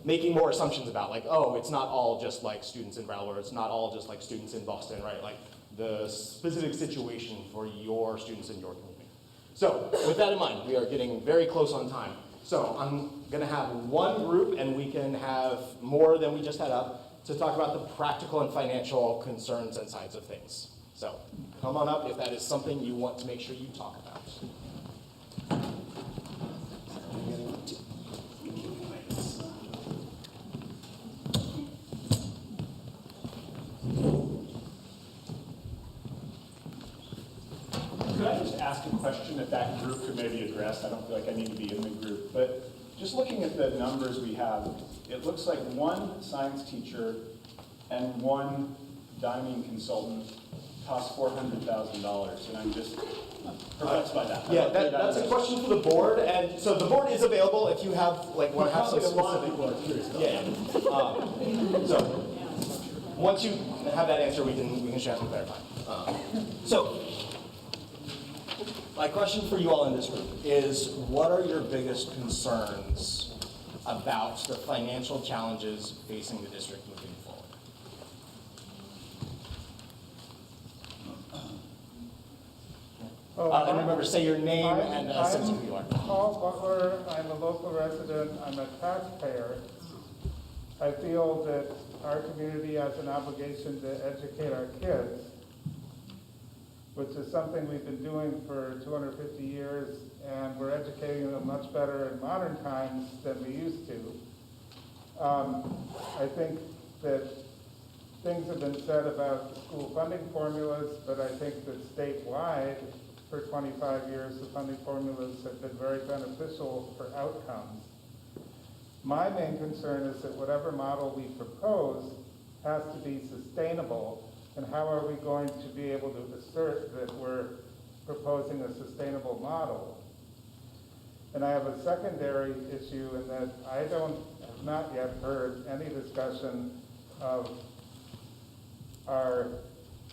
Speaker 1: making more assumptions about. Like, oh, it's not all just like students in Brattleboro, it's not all just like students in Boston, right? Like the specific situation for your students in your community. So with that in mind, we are getting very close on time. So I'm going to have one group, and we can have more than we just had up, to talk about the practical and financial concerns and sides of things. So come on up if that is something you want to make sure you talk about.
Speaker 23: Could I just ask a question that group could maybe address? I don't feel like I need to be in the group, but just looking at the numbers we have, it looks like one science teacher and one dining consultant costs $400,000, and I'm just perplexed by that.
Speaker 1: Yeah, that's a question for the board, and so the board is available if you have, like, want to have some specific. So once you have that answer, we can chat and clarify. So my question for you all in this group is, what are your biggest concerns about the financial challenges facing the district moving forward? And remember, say your name and a sense of who you are.
Speaker 24: Paul Butler, I'm a local resident, I'm a taxpayer. I feel that our community has an obligation to educate our kids, which is something we've been doing for 250 years, and we're educating them much better in modern times than we used to. I think that things have been said about school funding formulas, but I think that statewide, for 25 years, the funding formulas have been very beneficial for outcomes. My main concern is that whatever model we propose has to be sustainable. And how are we going to be able to assert that we're proposing a sustainable model? And I have a secondary issue in that I have not yet heard any discussion of our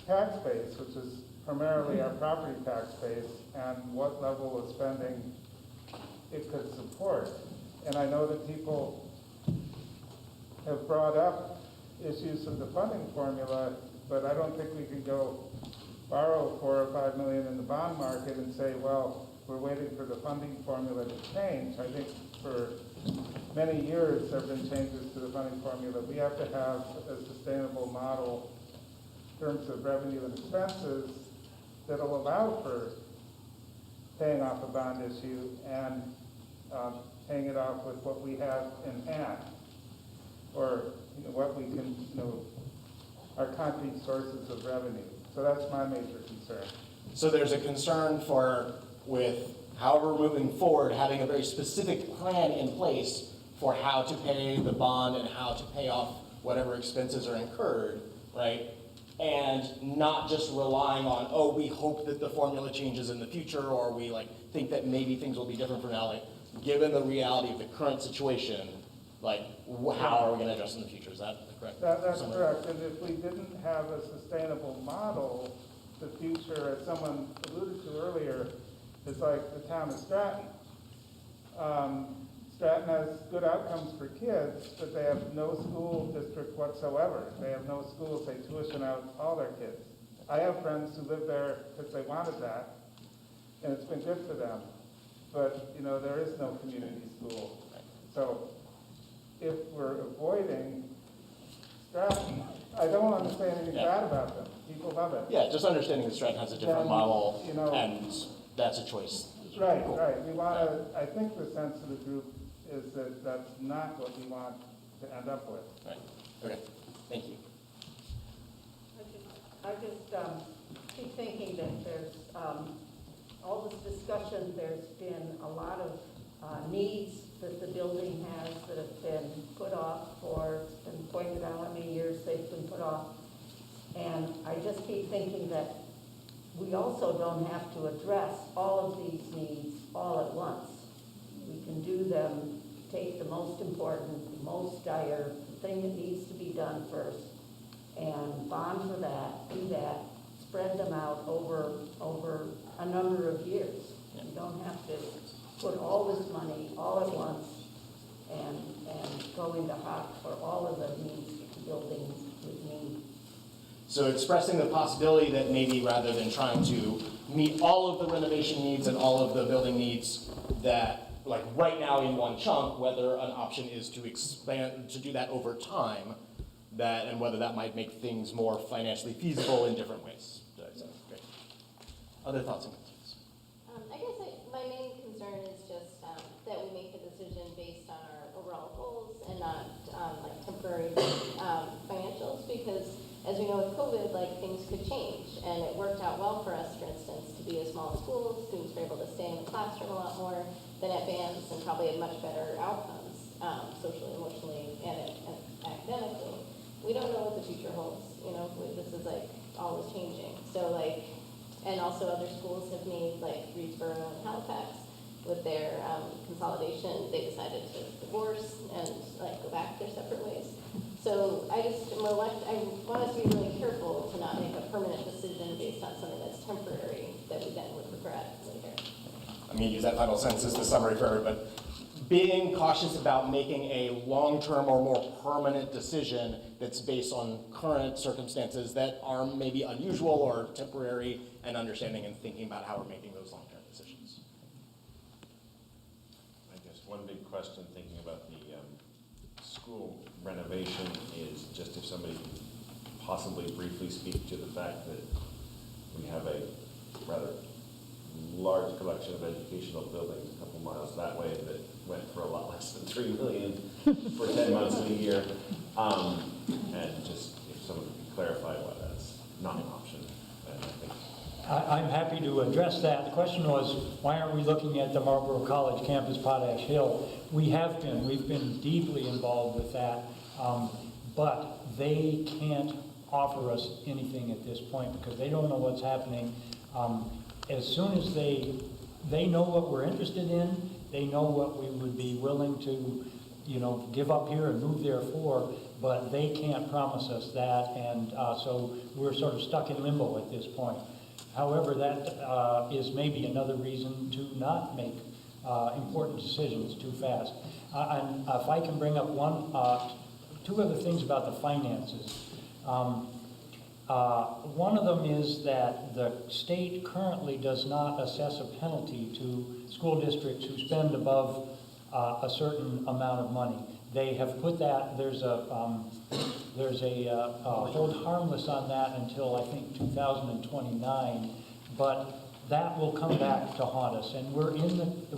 Speaker 24: tax base, which is primarily our property tax base, and what level of spending it could support. And I know that people have brought up issues of the funding formula, but I don't think we can go borrow 4 or 5 million in the bond market and say, well, we're waiting for the funding formula to change. I think for many years there have been changes to the funding formula. We have to have a sustainable model in terms of revenue and expenses that'll allow for paying off a bond issue and paying it off with what we have in hand, or what we can, our concrete sources of revenue. So that's my major concern.
Speaker 1: So there's a concern with however we're moving forward, having a very specific plan in place for how to pay the bond and how to pay off whatever expenses are incurred, right? And not just relying on, oh, we hope that the formula changes in the future, or we think that maybe things will be different from now. Given the reality of the current situation, how are we going to adjust in the future? Is that correct?
Speaker 24: That's correct. And if we didn't have a sustainable model, the future, as someone alluded to earlier, is like the town of Stratton. Stratton has good outcomes for kids, but they have no school district whatsoever. They have no schools. They tuition out all their kids. I have friends who live there because they wanted that, and it's been good for them. But, there is no community school. So if we're avoiding Stratton, I don't want to say anything bad about them. People love it.
Speaker 1: Yeah, just understanding that Stratton has a different model, and that's a choice.
Speaker 24: Right, cool. Right. We want to, I think the sense of the group is that that's not what we want to end up with.
Speaker 1: Right. Okay. Thank you.
Speaker 21: I just keep thinking that there's all this discussion, there's been a lot of needs that the building has that have been put off for, it's been pointed out how many years they've been put off. And I just keep thinking that we also don't have to address all of these needs all at once. We can do them, take the most important, the most dire, the thing that needs to be done first, and bond for that, do that, spread them out over a number of years. You don't have to put all this money all at once and go into hot for all of the needs that the building would need.
Speaker 1: So expressing the possibility that maybe rather than trying to meet all of the renovation needs and all of the building needs that, right now in one chunk, whether an option is to expand, to do that over time, and whether that might make things more financially feasible in different ways. Great. Other thoughts and concerns?
Speaker 5: I guess my main concern is just that we make the decision based on our overall goals and not temporary financials, because as we know with COVID, things could change, and it worked out well for us, for instance, to be a small school. Students were able to stay in the classroom a lot more than at bands, and probably had much better outcomes, socially, emotionally, and academically. We don't know what the future holds. This is always changing. So and also other schools have made, Greensboro and Halifax, with their consolidation, they decided to divorce and go back their separate ways. So I want us to be really careful to not make a permanent decision based on something that's temporary that we then would regret later.
Speaker 1: I'm going to use that final sentence as the summary for everybody. Being cautious about making a long-term or more permanent decision that's based on current circumstances that are maybe unusual or temporary, and understanding and thinking about how we're making those long-term decisions.
Speaker 11: I guess one big question thinking about the school renovation is just if somebody could possibly briefly speak to the fact that we have a rather large collection of educational buildings a couple miles that way that went for a lot less than $3 million for 10 months of the year. And just if someone could clarify why that's not an option, then I think.
Speaker 4: I'm happy to address that. The question was, why aren't we looking at the Marlboro College campus, Potash Hill? We have been. We've been deeply involved with that. But they can't offer us anything at this point because they don't know what's happening. As soon as they know what we're interested in, they know what we would be willing to, give up here and move there for, but they can't promise us that, and so we're sort of stuck in limbo at this point. However, that is maybe another reason to not make important decisions too fast. And if I can bring up two other things about the finances. One of them is that the state currently does not assess a penalty to school districts who spend above a certain amount of money. They have put that, there's a hold harmless on that until I think 2029, but that will come back to haunt us. And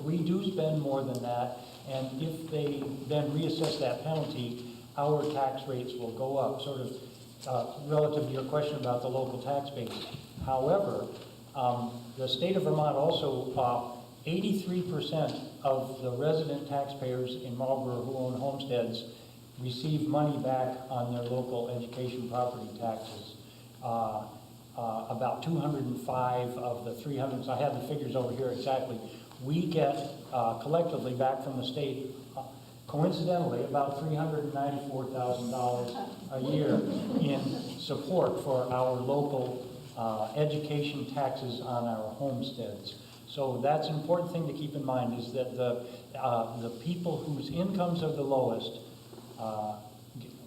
Speaker 4: we do spend more than that, and if they then reassess that penalty, our tax rates will go up, sort of relative to your question about the local tax base. However, the state of Vermont also, 83% of the resident taxpayers in Marlboro who own homesteads receive money back on their local education property taxes. About 205 of the 300, so I have the figures over here exactly, we get collectively back from the state, coincidentally, about $394,000 a year in support for our local education taxes on our homesteads. So that's an important thing to keep in mind, is that the people whose incomes are the lowest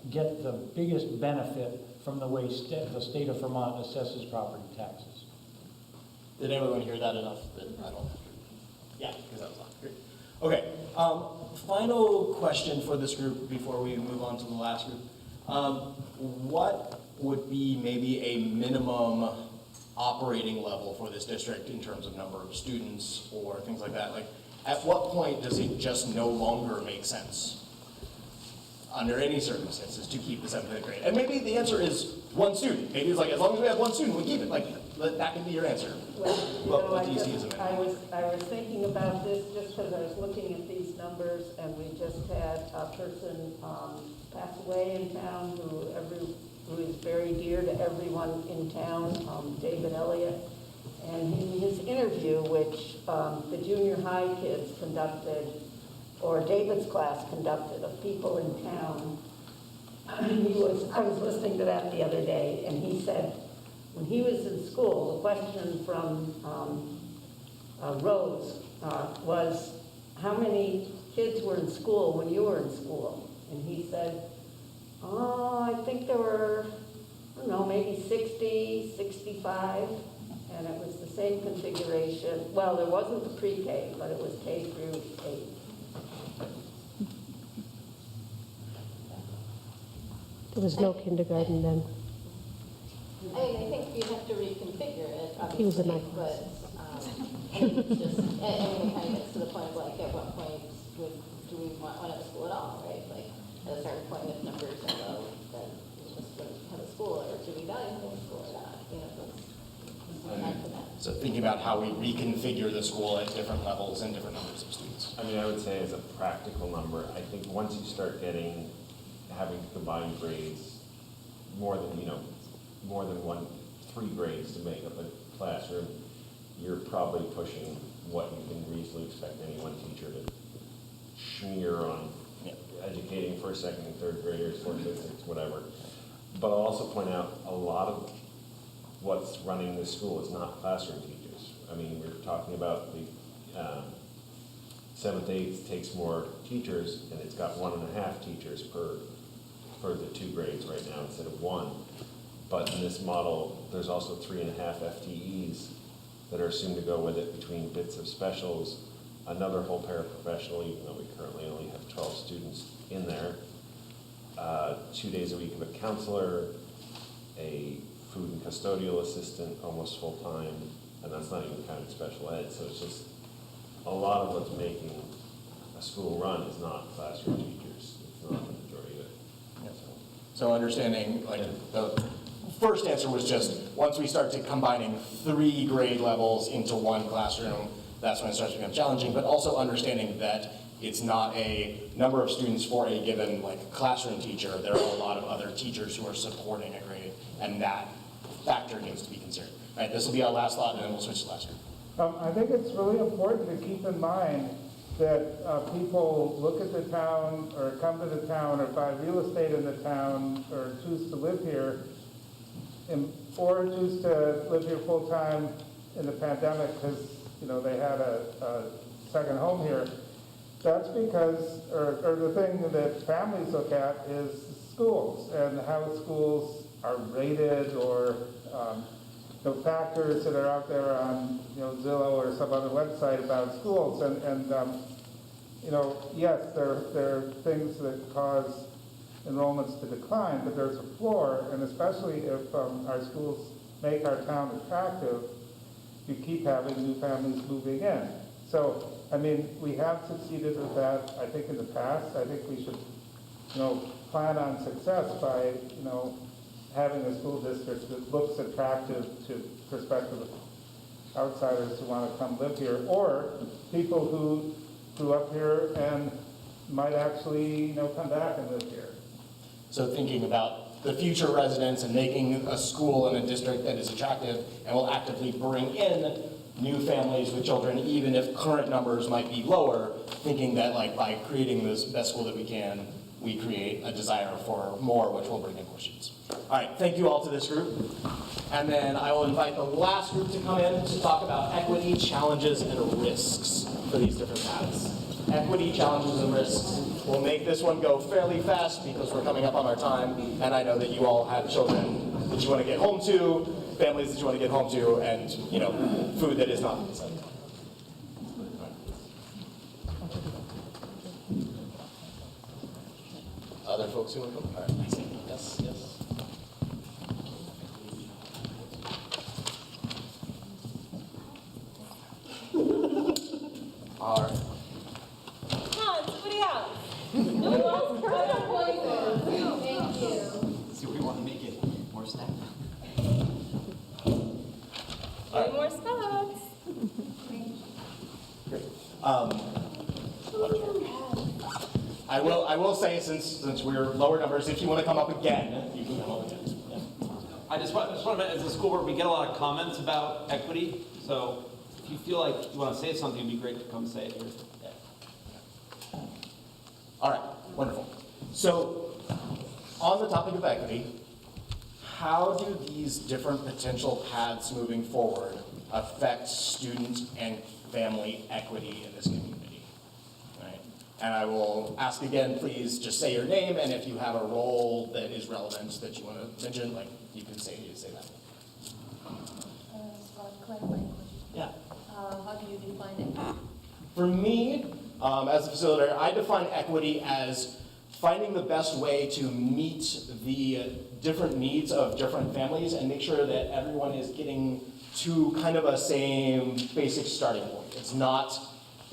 Speaker 4: get the biggest benefit from the way the state of Vermont assesses property taxes.
Speaker 1: Did everyone hear that enough? I don't. Yeah, because that was on. Great. Okay. Final question for this group before we move on to the last group. What would be maybe a minimum operating level for this district in terms of number of students or things like that? Like, at what point does it just no longer make sense, under any circumstances, to keep the 7th and 8th grade? And maybe the answer is one student. Maybe it's like, as long as we have one student, we keep it. Like, that can be your answer.
Speaker 21: Well,
Speaker 1: what do you see as a minimum?
Speaker 21: I was thinking about this just because I was looking at these numbers, and we just had a person pass away in town who is very dear to everyone in town, David Elliott. And in his interview, which the junior high kids conducted, or David's class conducted, of people in town, I was listening to that the other day, and he said, when he was in school, the question from Rhodes was, how many kids were in school when you were in school? And he said, oh, I think there were, I don't know, maybe 60, 65, and it was the same configuration. Well, there wasn't the pre-K, but it was K through 8.
Speaker 6: There was no kindergarten then.
Speaker 5: I mean, I think you have to reconfigure it, obviously.
Speaker 6: He was in my class.
Speaker 5: But, I mean, it's just, it kind of gets to the point of like, at what point do we want one at a school at all, right? Like, at a certain point, if numbers are low, then we just wouldn't have a school, or do we value having a school or not? You know, that's time for that.
Speaker 1: So thinking about how we reconfigure the school at different levels and different numbers of students.
Speaker 11: I mean, I would say as a practical number, I think once you start having to combine grades, more than 3 grades to make up a classroom, you're probably pushing what you can reasonably expect any one teacher to smear on educating first, second, and third graders, fourth, fifth, sixth, whatever. But I'll also point out a lot of what's running this school is not classroom teachers. I mean, we're talking about the 7th, 8th takes more teachers, and it's got 1.5 teachers for the 2 grades right now instead of 1. But in this model, there's also 3.5 FTEs that are assumed to go with it between bits of specials, another whole paraprofessional, even though we currently only have 12 students in there, 2 days a week of a counselor, a food and custodial assistant, almost full-time, and that's not even counting special ed. So it's just a lot of what's making a school run is not classroom teachers. It's not the majority of it.
Speaker 1: So understanding, like, the first answer was just, once we start to combining 3 grade levels into 1 classroom, that's when it starts to become challenging, but also understanding that it's not a number of students for a given classroom teacher. There are a lot of other teachers who are supporting a grade, and that factor needs to be considered. All right, this will be our last thought, and then we'll switch to last group.
Speaker 24: I think it's really important to keep in mind that people look at the town or come to the town or buy real estate in the town or choose to live here or choose to live here full-time in the pandemic because they had a second home here. That's because, or the thing that families look at is schools and how schools are rated or factors that are out there on Zillow or some other website about schools. And yes, there are things that cause enrollments to decline, but there's a floor, and especially if our schools make our town attractive, you keep having new families moving in. So, I mean, we have succeeded with that, I think, in the past. I think we should, plan on success by, having a school district that looks attractive to prospective outsiders who want to come live here, or people who grew up here and might actually, come back and live here.
Speaker 1: So thinking about the future residents and making a school in a district that is attractive and will actively bring in new families with children, even if current numbers might be lower, thinking that like by creating this best school that we can, we create a desire for more, which will bring in more students. All right, thank you all to this group. And then I will invite the last group to come in to talk about equity, challenges, and risks for these different paths. Equity, challenges, and risks. We'll make this one go fairly fast because we're coming up on our time, and I know that you all have children that you want to get home to, families that you want to get home to, and food that is not inside. Other folks who want to come? All right. Yes, yes. All right.
Speaker 5: Come on, somebody else. No one else heard our voices. Thank you.
Speaker 3: So we want to make it more staff.
Speaker 5: Any more spots?
Speaker 1: Great. I will say, since we're lower numbers, if you want to come up again, you can come up again. Yeah.
Speaker 3: I just want to, as a school board, we get a lot of comments about equity. So if you feel like you want to say something, it'd be great to come say it here.
Speaker 1: Yeah. All right, wonderful. So on the topic of equity, how do these different potential paths moving forward affect student and family equity in this community? And I will ask again, please just say your name, and if you have a role that is relevant that you want to mention, like you can say that.
Speaker 7: Clarifying question.
Speaker 1: Yeah.
Speaker 7: How do you define it?
Speaker 1: For me, as a facilitator, I define equity as finding the best way to meet the different needs of different families and make sure that everyone is getting to kind of a same basic starting point. It's not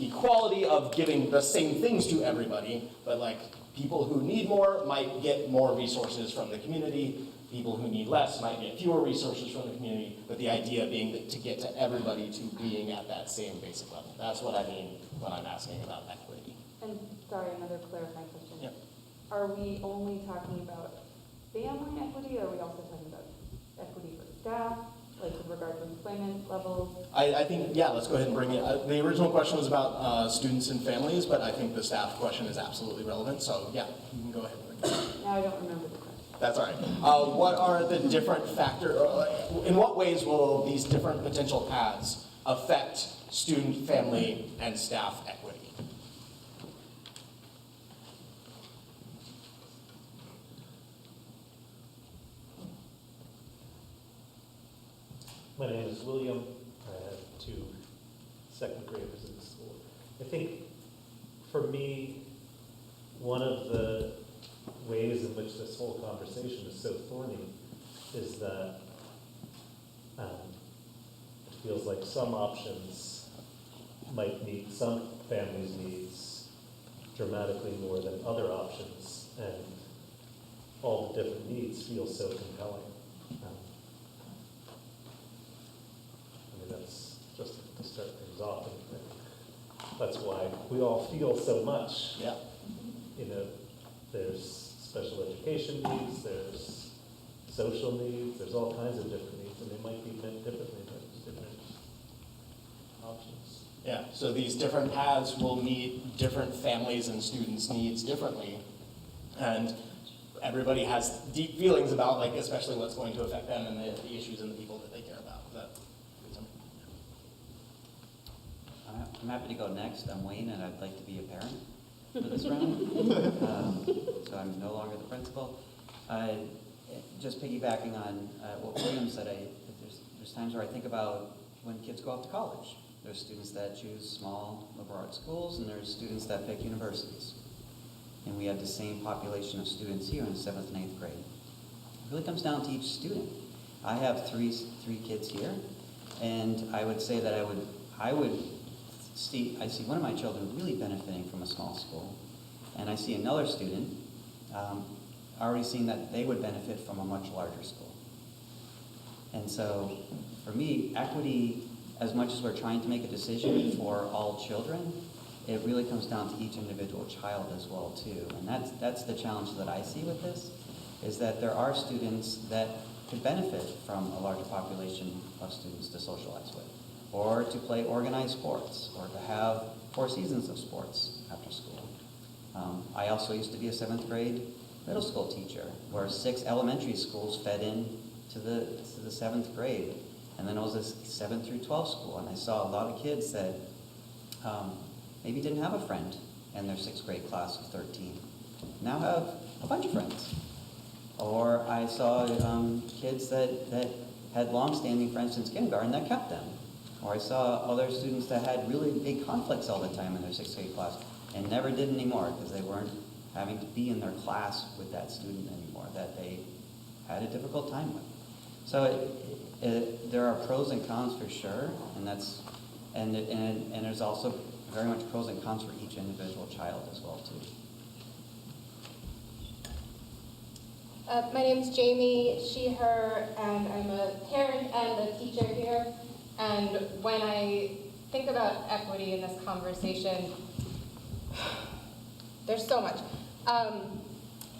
Speaker 1: equality of giving the same things to everybody, but like people who need more might get more resources from the community, people who need less might get fewer resources from the community, but the idea being that to get to everybody to being at that same basic level. That's what I mean when I'm asking about equity.
Speaker 13: And sorry, another clarifying question.
Speaker 1: Yep.
Speaker 13: Are we only talking about family equity, or are we also talking about equity for staff? Like with regard to employment levels?
Speaker 1: I think, yeah, let's go ahead and bring it. The original question was about students and families, but I think the staff question is absolutely relevant. So yeah, you can go ahead and bring it.
Speaker 13: Now I don't remember the question.
Speaker 1: That's all right. What are the different factors, in what ways will these different potential paths affect student, family, and staff equity?
Speaker 8: My name is William. I have 2 second graders in the school. I think for me, one of the ways in which this whole conversation is so thorny is that it feels like some options might meet some families' needs dramatically more than other options, and all the different needs feel so compelling. That's just to start things off. And that's why we all feel so much.
Speaker 1: Yeah.
Speaker 8: There's special education needs, there's social needs, there's all kinds of different needs, and they might be meant differently, but there's different options.
Speaker 1: Yeah, so these different paths will meet different families and students' needs differently. And everybody has deep feelings about, like, especially what's going to affect them and the issues and the people that they care about. Is that good summary?
Speaker 3: I'm happy to go next. I'm Wayne, and I'd like to be a parent for this round. So I'm no longer the principal.
Speaker 10: just piggybacking on what William said, there's times where I think about when kids go off to college. There's students that choose small liberal arts schools, and there's students that pick universities. And we have the same population of students here in 7th and 8th grade. It really comes down to each student. I have three kids here, and I would say that I see one of my children really benefiting from a small school, and I see another student already seeing that they would benefit from a much larger school. And so, for me, equity, as much as we're trying to make a decision for all children, it really comes down to each individual child as well too. And that's the challenge that I see with this, is that there are students that could benefit from a larger population of students to socialize with, or to play organized sports, or to have 4 seasons of sports after school. I also used to be a 7th grade middle school teacher, where 6 elementary schools fed in to the 7th grade. And then it was a 7th through 12 school, and I saw a lot of kids that maybe didn't have a friend in their 6th grade class of 13, now have a bunch of friends. Or I saw kids that had long-standing friends since kindergarten that kept them. Or I saw other students that had really big conflicts all the time in their 6th grade class and never did anymore because they weren't having to be in their class with that student anymore that they had a difficult time with. So there are pros and cons for sure, and there's also very much pros and cons for each individual child as well too.
Speaker 5: My name's Jamie, she, her, and I'm a parent and a teacher here. And when I think about equity in this conversation, there's so much.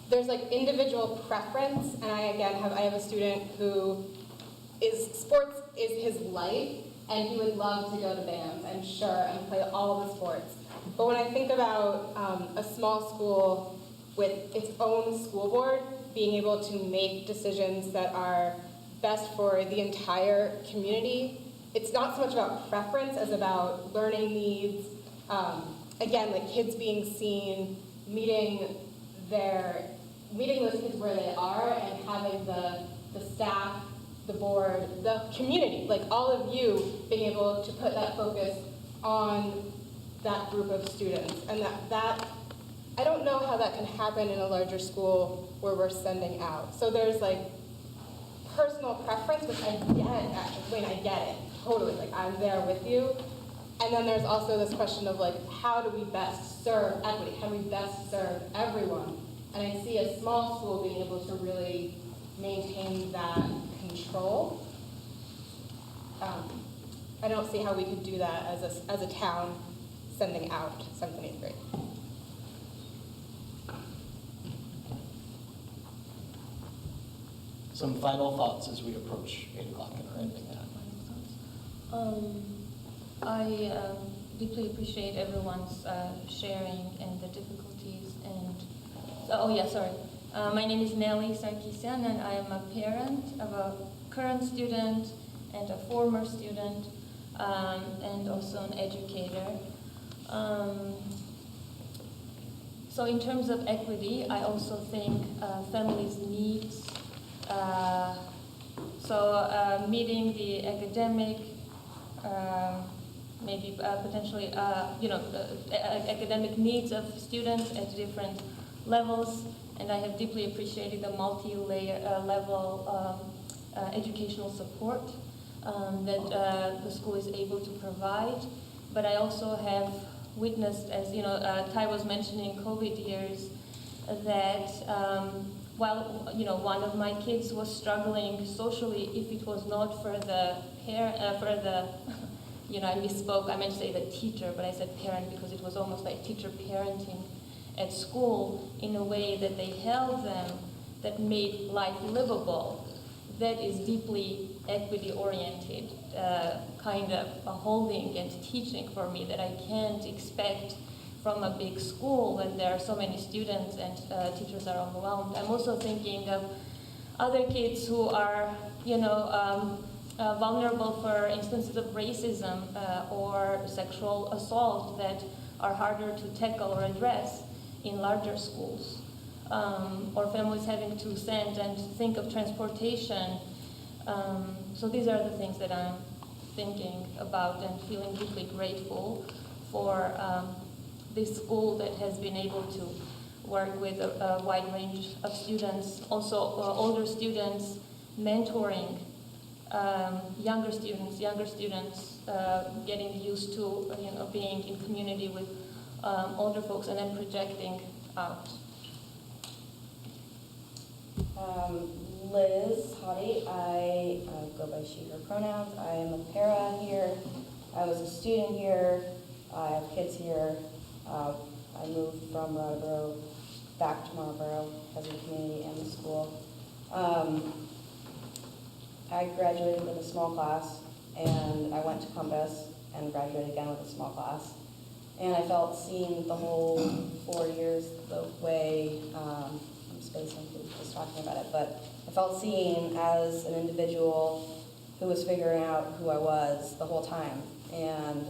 Speaker 5: There's like individual preference, and I have a student who sports is his life, and he would love to go to bands, I'm sure, and play all the sports. But when I think about a small school with its own school board being able to make decisions that are best for the entire community, it's not so much about preference as about learning needs. Again, like kids being seen, meeting those kids where they are, and having the staff, the board, the community, like all of you being able to put that focus on that group of students. And that I don't know how that can happen in a larger school where we're sending out. So there's like personal preference, which I get, actually, Wayne, I get it, totally, like I'm there with you. And then there's also this question of like, how do we best serve equity? How do we best serve everyone? And I see a small school being able to really maintain that control. I don't see how we could do that as a town sending out 7th and 8th grade.
Speaker 1: Some final thoughts as we approach 8 o'clock in our ending time.
Speaker 7: I deeply appreciate everyone's sharing and the difficulties. And my name is Nelly Sarkisian, and I am a parent of a current student and a former student, and also an educator. So in terms of equity, I also think families' needs. Meeting the academic, potentially, academic needs of students at different levels, and I have deeply appreciated the multi-level educational support that the school is able to provide. But I also have witnessed, as Ty was mentioning, COVID years, that while one of my kids was struggling socially, if it was not for the I misspoke, I meant to say the teacher, but I said parent because it was almost like teacher parenting at school in a way that they held them, that made life livable. That is deeply equity-oriented kind of a holding and teaching for me that I can't expect from a big school when there are so many students and teachers are overwhelmed. I'm also thinking of other kids who are, vulnerable for instances of racism or sexual assault that are harder to tackle or address in larger schools. or families having to send and think of transportation. So these are the things that I'm thinking about and feeling deeply grateful for this school that has been able to work with a wide range of students, also older students, mentoring younger students, getting used to being in community with older folks, and then projecting out.
Speaker 14: Liz Hottie, I go by she, her pronouns. I am a para here. I was a student here. I have kids here. I moved from Brattleboro back to Marlboro because of the community and the school. I graduated with a small class, and I went to Compass and graduated again with a small class. And I felt seen the whole 4 years the way, I'm spacing who was talking about it, but I felt seen as an individual who was figuring out who I was the whole time. And,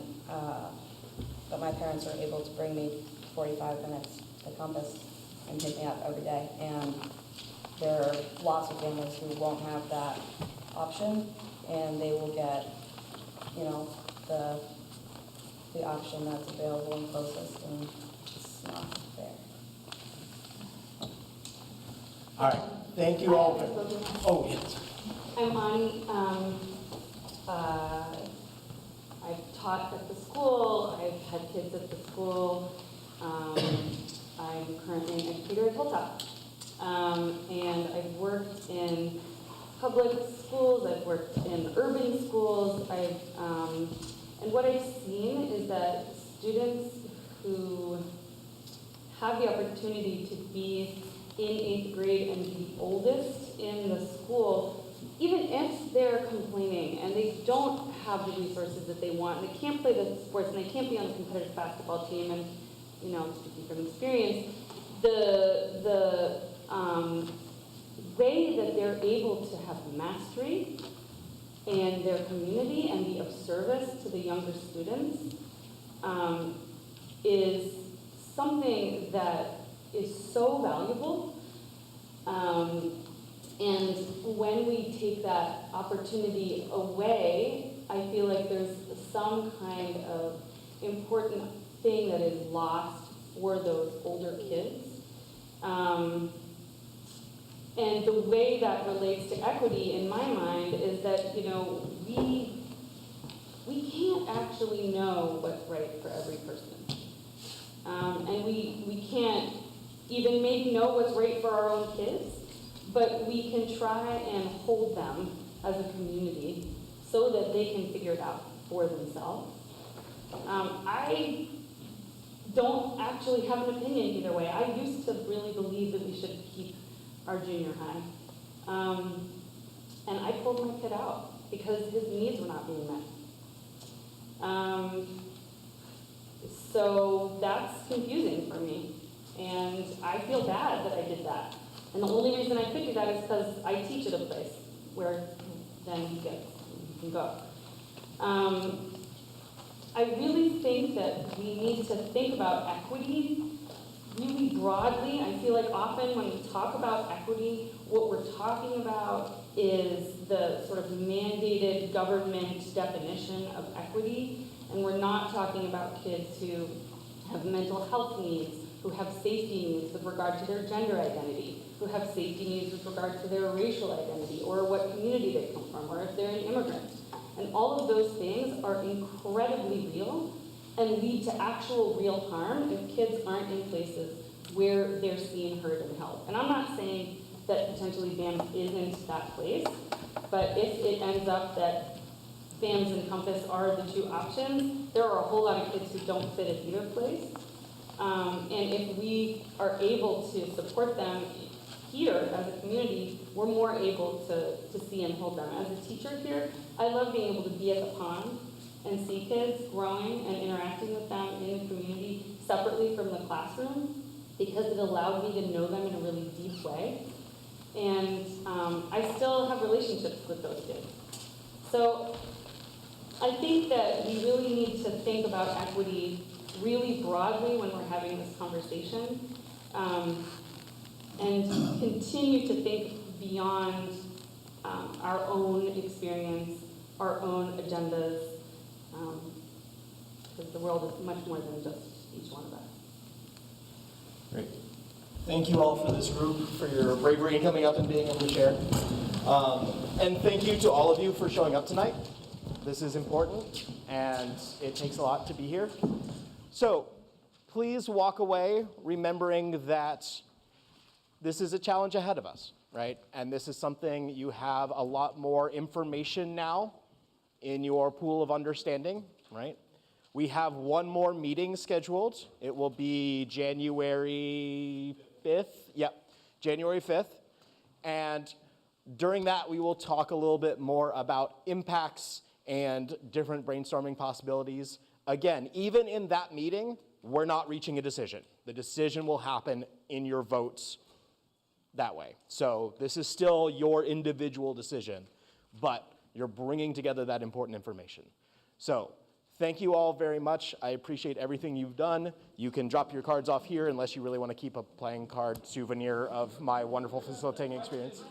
Speaker 14: but my parents were able to bring me 45 minutes to Compass and pick me up every day. And there are lots of families who won't have that option, and they will get, the option that's available and closest, and it's not fair.
Speaker 1: All right, thank you all. Oh, yes.
Speaker 15: I'm Ani. I've taught at the school. I've had kids at the school. I'm currently an educator at Hilltop. And I've worked in public schools. I've worked in urban schools. And what I've seen is that students who have the opportunity to be in 8th grade and the oldest in the school, even if they're complaining and they don't have the resources that they want, and they can't play the sports, and they can't be on the competitive basketball team, and speaking from experience, the way that they're able to have mastery in their community and be of service to the younger students is something that is so valuable. And when we take that opportunity away, I feel like there's some kind of important thing that is lost for those older kids. And the way that relates to equity in my mind is that, we can't actually know what's right for every person. And we can't even maybe know what's right for our own kids, but we can try and hold them as a community so that they can figure it out for themselves. I don't actually have an opinion either way. I used to really believe that we should keep our junior high. And I pulled my kid out because his needs were not being met. So that's confusing for me. And I feel bad that I did that. And the only reason I could do that is because I teach at a place where then he can go. I really think that we need to think about equity really broadly. I feel like often when we talk about equity, what we're talking about is the sort of mandated government definition of equity, and we're not talking about kids who have mental health needs, who have safety needs with regard to their gender identity, who have safety needs with regard to their racial identity, or what community they come from, or if they're an immigrant. And all of those things are incredibly real and lead to actual real harm if kids aren't in places where they're seen, heard, and held. And I'm not saying that potentially BAMS isn't that place, but if it ends up that BAMS and Compass are the two options, there are a whole lot of kids who don't fit at either place. And if we are able to support them here as a community, we're more able to see and hold them. As a teacher here, I love being able to be at the pond and see kids growing and interacting with them in the community separately from the classroom, because it allowed me to know them in a really deep way. And I still have relationships with those kids. So I think that we really need to think about equity really broadly when we're having this conversation. and continue to think beyond our own experience, our own agendas, because the world is much more than just each one of us.
Speaker 1: Great. Thank you all for this group, for your bravery in coming up and being able to share. And thank you to all of you for showing up tonight. This is important, and it takes a lot to be here. So please walk away remembering that this is a challenge ahead of us, right? And this is something you have a lot more information now in your pool of understanding, right? We have one more meeting scheduled. It will be January 5th. Yep, January 5th. And during that, we will talk a little bit more about impacts and different brainstorming possibilities. Again, even in that meeting, we're not reaching a decision. The decision will happen in your votes that way. So this is still your individual decision, but you're bringing together that important information. So thank you all very much. I appreciate everything you've done. You can drop your cards off here unless you really want to keep a playing card souvenir of my wonderful facilitating experience.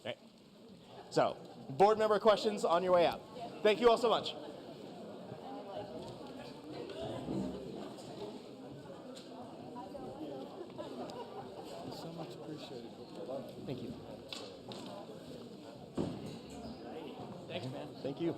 Speaker 1: Okay. So, board member questions on your way out. Thank you all so much.
Speaker 23: So much appreciated.
Speaker 1: Thank you.
Speaker 3: Thanks, man.
Speaker 1: Thank you.